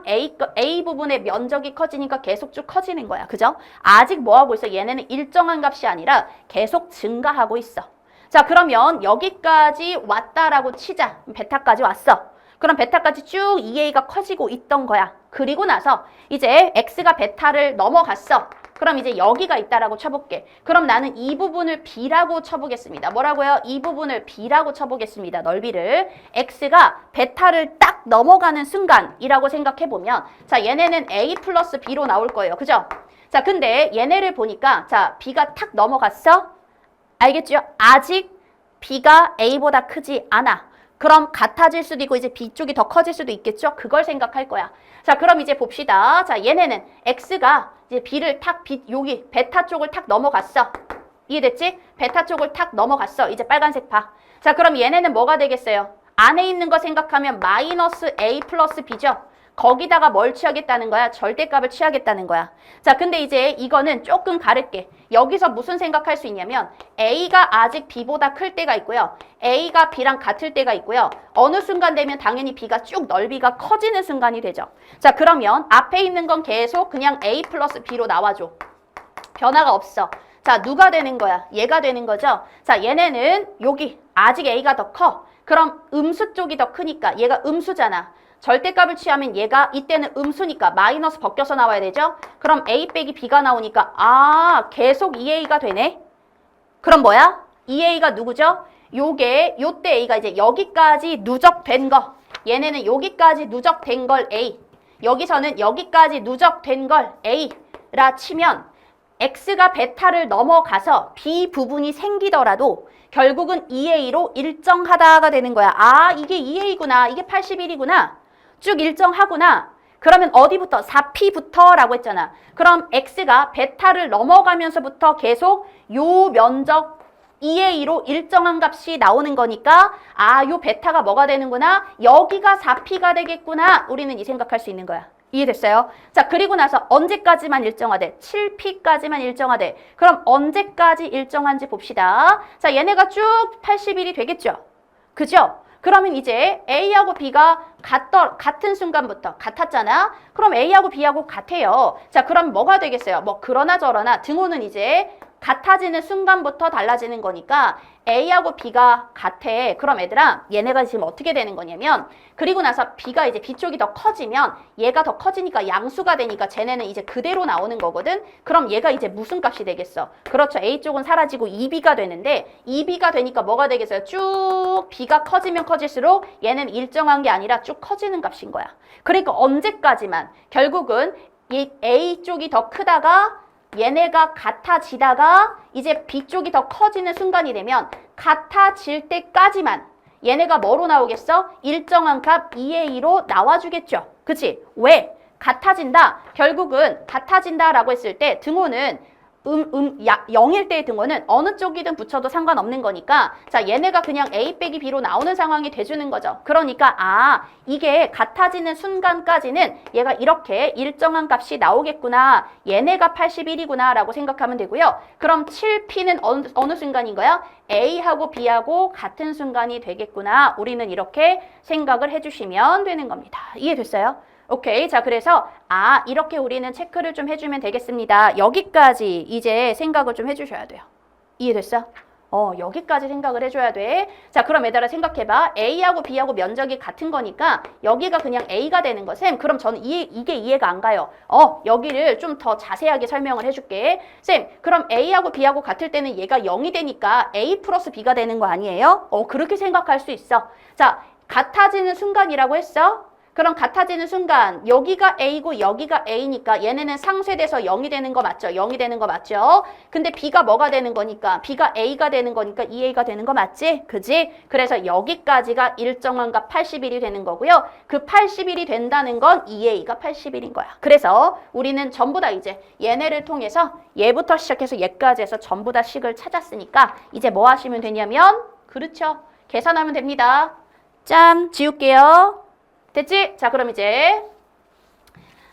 a 부분의 면적이 커지니까 계속 쭉 커지는 거야. 그죠? 아직 뭐 하고 있어? 얘네는 일정한 값이 아니라 계속 증가하고 있어. 자, 그러면 여기까지 왔다라고 치자. 베타까지 왔어. 그럼 베타까지 쭉 2a가 커지고 있던 거야. 그리고 나서 이제 x가 베타를 넘어갔어. 그럼 이제 여기가 있다라고 쳐볼게. 그럼 나는 이 부분을 B라고 쳐보겠습니다. 뭐라고요? 이 부분을 B라고 쳐보겠습니다. 넓이를. X가 베타를 딱 넘어가는 순간이라고 생각해보면 자, 얘네는 A 플러스 B로 나올 거예요. 그죠? 자, 근데 얘네를 보니까 자, B가 탁 넘어갔어? 알겠죠? 아직 B가 A보다 크지 않아. 그럼 같아질 수도 있고 이제 B 쪽이 더 커질 수도 있겠죠? 그걸 생각할 거야. 자, 그럼 이제 봅시다. 자, 얘네는 X가 이제 B를 여기 베타 쪽을 탁 넘어갔어. 이해됐지? 베타 쪽을 탁 넘어갔어. 이제 빨간색 봐. 자, 그럼 얘네는 뭐가 되겠어요? 안에 있는 거 생각하면 마이너스 A 플러스 B죠? 거기다가 뭘 취하겠다는 거야? 절대값을 취하겠다는 거야. 자, 근데 이제 이거는 조금 가를게. 여기서 무슨 생각할 수 있냐면 A가 아직 B보다 클 때가 있고요. A가 B랑 같을 때가 있고요. 어느 순간 되면 당연히 B가 쭉 넓이가 커지는 순간이 되죠. 자, 그러면 앞에 있는 건 계속 그냥 A 플러스 B로 나와줘. 변화가 없어. 자, 누가 되는 거야? 얘가 되는 거죠. 자, 얘네는 여기 아직 A가 더 커. 그럼 음수 쪽이 더 크니까 얘가 음수잖아. 절대값을 취하면 얘가 이때는 음수니까 마이너스 벗겨서 나와야 되죠? 그럼 A 빼기 B가 나오니까 아, 계속 2A가 되네? 그럼 뭐야? 2A가 누구죠? 요게 요때 A가 이제 여기까지 누적된 거. 얘네는 여기까지 누적된 걸 A. 여기서는 여기까지 누적된 걸 A라 치면 X가 베타를 넘어가서 B 부분이 생기더라도 결국은 2A로 일정하다가 되는 거야. 아, 이게 2A구나. 이게 81이구나. 쭉 일정하구나. 그러면 어디부터? 4P부터 라고 했잖아. 그럼 X가 베타를 넘어가면서부터 계속 요 면적 2A로 일정한 값이 나오는 거니까 아, 요 베타가 뭐가 되는구나? 여기가 4P가 되겠구나. 우리는 이 생각할 수 있는 거야. 이해됐어요? 자, 그리고 나서 언제까지만 일정하대? 7P까지만 일정하대. 그럼 언제까지 일정한지 봅시다. 자, 얘네가 쭉 81이 되겠죠? 그죠? 그러면 이제 A하고 B가 같은 순간부터 같았잖아? 그럼 A하고 B하고 같아요. 자, 그럼 뭐가 되겠어요? 뭐 그러나 저러나 등호는 이제 같아지는 순간부터 달라지는 거니까 A하고 B가 같아. 그럼 얘들아, 얘네가 지금 어떻게 되는 거냐면 그리고 나서 B가 이제 B 쪽이 더 커지면 얘가 더 커지니까 양수가 되니까 쟤네는 이제 그대로 나오는 거거든. 그럼 얘가 이제 무슨 값이 되겠어? 그렇죠. A 쪽은 사라지고 2B가 되는데 2B가 되니까 뭐가 되겠어요? 쭉 B가 커지면 커질수록 얘는 일정한 게 아니라 쭉 커지는 값인 거야. 그러니까 언제까지만 결국은 이 A 쪽이 더 크다가 얘네가 같아지다가 이제 B 쪽이 더 커지는 순간이 되면 같아질 때까지만 얘네가 뭐로 나오겠어? 일정한 값 2A로 나와주겠죠. 그치? 왜? 같아진다. 결국은 같아진다라고 했을 때 등호는 0일 때의 등호는 어느 쪽이든 붙여도 상관없는 거니까 자, 얘네가 그냥 A 빼기 B로 나오는 상황이 돼주는 거죠. 그러니까 아, 이게 같아지는 순간까지는 얘가 이렇게 일정한 값이 나오겠구나. 얘네가 81이구나 라고 생각하면 되고요. 그럼 7P는 어느 순간인 거야? A하고 B하고 같은 순간이 되겠구나. 우리는 이렇게 생각을 해주시면 되는 겁니다. 이해됐어요? 오케이. 자, 그래서 아, 이렇게 우리는 체크를 좀 해주면 되겠습니다. 여기까지 이제 생각을 좀 해주셔야 돼요. 이해됐어? 여기까지 생각을 해줘야 돼. 자, 그럼 얘들아 생각해봐. A하고 B하고 면적이 같은 거니까 여기가 그냥 A가 되는 거. 쌤, 그럼 저는 이게 이해가 안 가요. 여기를 좀 더 자세하게 설명을 해줄게. 쌤, 그럼 A하고 B하고 같을 때는 얘가 0이 되니까 A 플러스 B가 되는 거 아니에요? 그렇게 생각할 수 있어. 자, 같아지는 순간이라고 했어? 그럼 같아지는 순간 여기가 A고 여기가 A니까 얘네는 상쇄돼서 0이 되는 거 맞죠? 0이 되는 거 맞죠? 근데 B가 뭐가 되는 거니까? B가 A가 되는 거니까 2A가 되는 거 맞지? 그지? 그래서 여기까지가 일정한 값 81이 되는 거고요. 그 81이 된다는 건 2A가 81인 거야. 그래서 우리는 전부 다 이제 얘네를 통해서 얘부터 시작해서 얘까지 해서 전부 다 식을 찾았으니까 이제 뭐 하시면 되냐면 그렇죠. 계산하면 됩니다. 짠! 지울게요. 됐지? 자, 그럼 이제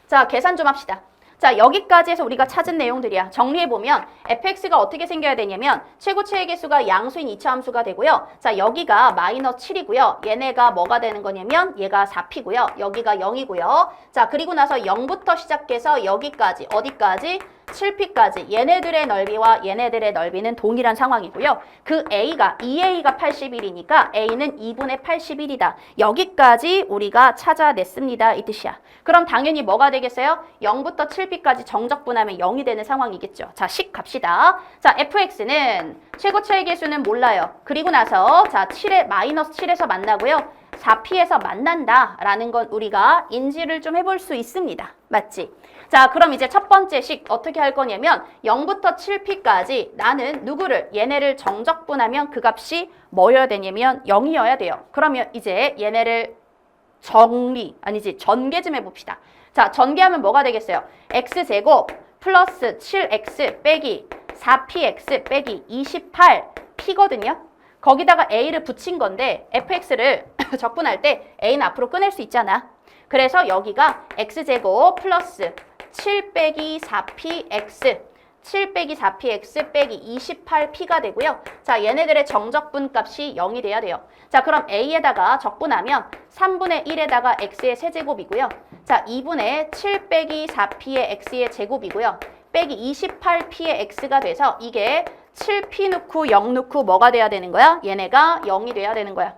자, 계산 좀 합시다. 자, 여기까지 해서 우리가 찾은 내용들이야. 정리해보면 fx가 어떻게 생겨야 되냐면 최고체의 개수가 양수인 2차 함수가 되고요. 자, 여기가 마이너스 7이고요. 얘네가 뭐가 되는 거냐면 얘가 4p고요. 여기가 0이고요. 자, 그리고 나서 0부터 시작해서 여기까지 어디까지? 7P까지 얘네들의 넓이와 얘네들의 넓이는 동일한 상황이고요. 그 A가 2A가 81이니까 A는 2분의 81이다. 여기까지 우리가 찾아냈습니다. 이 뜻이야. 그럼 당연히 뭐가 되겠어요? 0부터 7P까지 정적분하면 0이 되는 상황이겠죠. 자, 식 갑시다. 자, fx는 최고차의 개수는 몰라요. 그리고 나서 자, 7에 마이너스 7에서 만나고요. 4P에서 만난다라는 건 우리가 인지를 좀 해볼 수 있습니다. 맞지? 자, 그럼 이제 첫 번째 식 어떻게 할 거냐면 0부터 7P까지 나는 누구를 얘네를 정적분하면 그 값이 뭐여야 되냐면 0이어야 돼요. 그러면 이제 얘네를 전개 좀 해봅시다. 자, 전개하면 뭐가 되겠어요? x제곱 플러스 7x 빼기 4px 빼기 28p거든요. 거기다가 a를 붙인 건데 fx를 적분할 때 a는 앞으로 꺼낼 수 있잖아. 그래서 여기가 x제곱 플러스 7 빼기 4px 7 빼기 4px 빼기 28p가 되고요. 자, 얘네들의 정적분 값이 0이 돼야 돼요. 자, 그럼 a에다가 적분하면 3분의 1에다가 x의 세제곱이고요. 자, 2분의 7 빼기 4p의 x의 제곱이고요. 빼기 28p의 x가 돼서 이게 7p 넣고 0 넣고 뭐가 돼야 되는 거야? 얘네가 0이 돼야 되는 거야.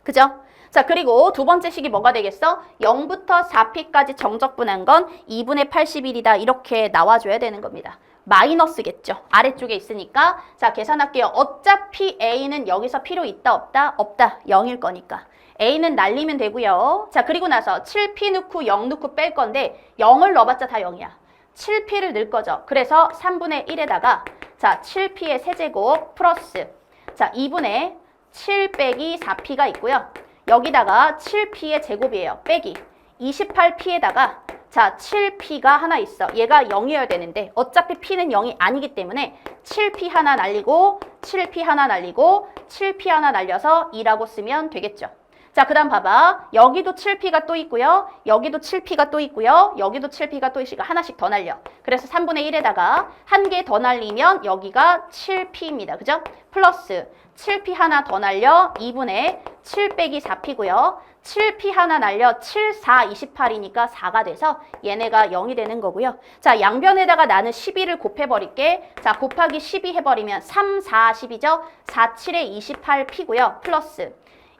그죠? 자, 그리고 두 번째 식이 뭐가 되겠어? 0부터 4p까지 정적분한 건 2분의 81이다. 이렇게 나와줘야 되는 겁니다. 마이너스겠죠. 아래쪽에 있으니까. 자, 계산할게요. 어차피 a는 여기서 필요 있다 없다? 없다. 0일 거니까. a는 날리면 되고요. 자, 그리고 나서 7p 넣고 0 넣고 뺄 건데 0을 넣어봤자 다 0이야. 7p를 넣을 거죠. 그래서 3분의 1에다가 자, 7p의 세제곱 플러스 자, 2분의 7 빼기 4p가 있고요. 여기다가 7p의 제곱이에요. 빼기 28p에다가 자, 7p가 하나 있어. 얘가 0이어야 되는데 어차피 p는 0이 아니기 때문에 7p 하나 날리고 7p 하나 날리고 7p 하나 날려서 2라고 쓰면 되겠죠. 자, 그 다음 봐봐. 여기도 7p가 또 있고요. 여기도 7p가 또 있고요. 여기도 7p가 또 있으니까 하나씩 더 날려. 그래서 3분의 1에다가 한 개 더 날리면 여기가 7p입니다. 그죠? 플러스 7p 하나 더 날려 2분의 7 빼기 4p고요. 7p 하나 날려 7, 4, 28이니까 4가 돼서 얘네가 0이 되는 거고요. 자, 양변에다가 나는 12를 곱해버릴게. 자, 곱하기 12 해버리면 3, 4, 10이죠? 4, 7에 28p고요. 플러스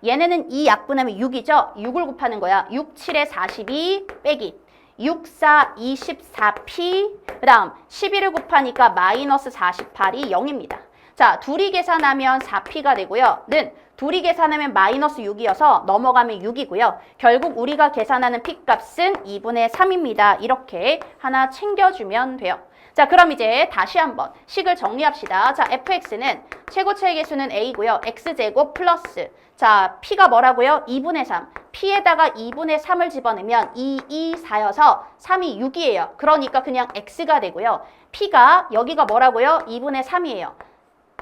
얘네는 2 약분하면 6이죠? 6을 곱하는 거야. 6, 7에 42 빼기 6, 4, 24p 그 다음 12를 곱하니까 마이너스 48이 0입니다. 자, 둘이 계산하면 4p가 되고요. 는 둘이 계산하면 마이너스 6이어서 넘어가면 6이고요. 결국 우리가 계산하는 p값은 2분의 3입니다. 이렇게 하나 챙겨주면 돼요. 자, 그럼 이제 다시 한번 식을 정리합시다. 자, fx는 최고차의 개수는 a고요. x제곱 플러스 자, p가 뭐라고요? 2분의 3. p에다가 2분의 3을 집어넣으면 2, 2, 4여서 3이 6이에요. 그러니까 그냥 x가 되고요. p가 여기가 뭐라고요? 2분의 3이에요.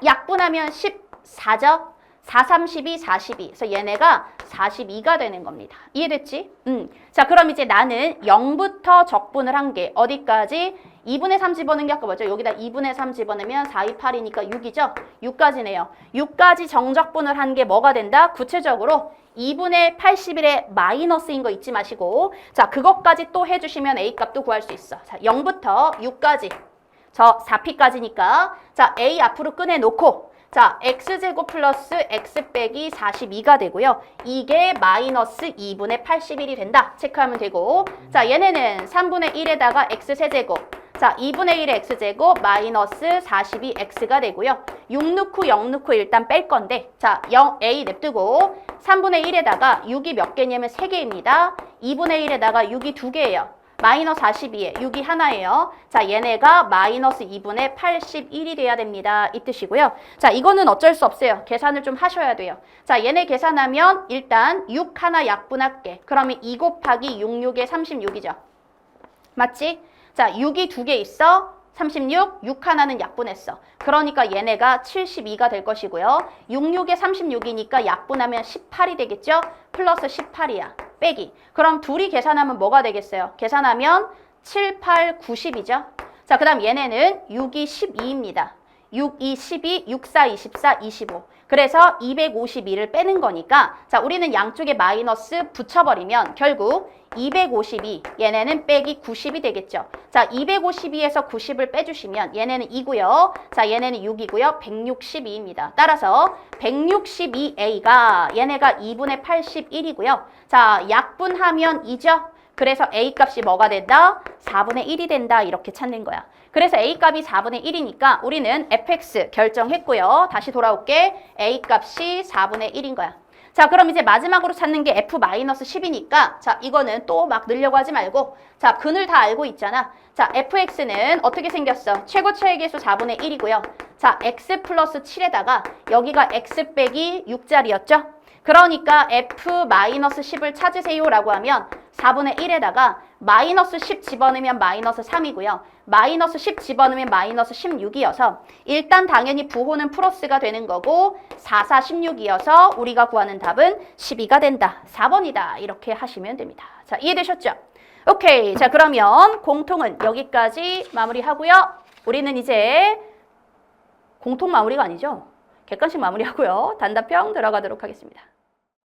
약분하면 14죠? 4, 32, 42. 그래서 얘네가 42가 되는 겁니다. 이해됐지? 자, 그럼 이제 나는 0부터 적분을 한 게 어디까지? 2분의 3 집어넣는 게 아까 뭐죠? 여기다 2분의 3 집어넣으면 4, 2, 8이니까 6이죠? 6까지네요. 6까지 정적분을 한 게 뭐가 된다? 구체적으로 2분의 81의 마이너스인 거 잊지 마시고 자, 그것까지 또 해주시면 A값도 구할 수 있어. 자, 0부터 6까지 저 4p까지니까 자, A 앞으로 꺼내놓고 자, x제곱 플러스 x 빼기 42가 되고요. 이게 마이너스 2분의 81이 된다. 체크하면 되고 자, 얘네는 3분의 1에다가 x세제곱 자, 2분의 1의 x제곱 마이너스 42x가 되고요. 6 넣고 0 넣고 일단 뺄 건데 자, 0, a 냅두고 3분의 1에다가 6이 몇 개냐면 3개입니다. 2분의 1에다가 6이 2개예요. 마이너스 42에 6이 하나예요. 자, 얘네가 마이너스 2분의 81이 돼야 됩니다. 이 뜻이고요. 자, 이거는 어쩔 수 없어요. 계산을 좀 하셔야 돼요. 자, 얘네 계산하면 일단 6 하나 약분할게. 그러면 2 곱하기 6, 6에 36이죠. 맞지? 자, 6이 2개 있어. 36, 6 하나는 약분했어. 그러니까 얘네가 72가 될 것이고요. 6, 6에 36이니까 약분하면 18이 되겠죠? 플러스 18이야. 빼기. 그럼 둘이 계산하면 뭐가 되겠어요? 계산하면 7, 8, 90이죠? 자, 그 다음 얘네는 6이 12입니다. 6, 2, 12, 6, 4, 24, 25. 그래서 252를 빼는 거니까 자, 우리는 양쪽에 마이너스 붙여버리면 결국 252, 얘네는 빼기 90이 되겠죠. 자, 252에서 90을 빼주시면 얘네는 2고요. 자, 얘네는 6이고요. 162입니다. 따라서 162a가 얘네가 2분의 81이고요. 자, 약분하면 2죠. 그래서 a 값이 뭐가 된다? 4분의 1이 된다. 이렇게 찾는 거야. 그래서 a 값이 4분의 1이니까 우리는 fx 결정했고요. 다시 돌아올게. a 값이 4분의 1인 거야. 자, 그럼 이제 마지막으로 찾는 게 f-10이니까 자, 이거는 또 막 늘려고 하지 말고 자, 근을 다 알고 있잖아. 자, fx는 어떻게 생겼어? 최고 최악계수 4분의 1이고요. 자, x 플러스 7에다가 여기가 x 빼기 6짜리였죠? 그러니까 f-10을 찾으세요라고 하면 4분의 1에다가 마이너스 10 집어넣으면 마이너스 3이고요. 마이너스 10 집어넣으면 마이너스 16이어서 일단 당연히 부호는 플러스가 되는 거고 4, 4, 16이어서 우리가 구하는 답은 12가 된다. 4번이다. 이렇게 하시면 됩니다. 자, 이해되셨죠? 오케이. 자, 그러면 공통은 여기까지 마무리하고요. 우리는 이제 공통 마무리가 아니죠. 객관식 마무리하고요. 단답형 들어가도록 하겠습니다.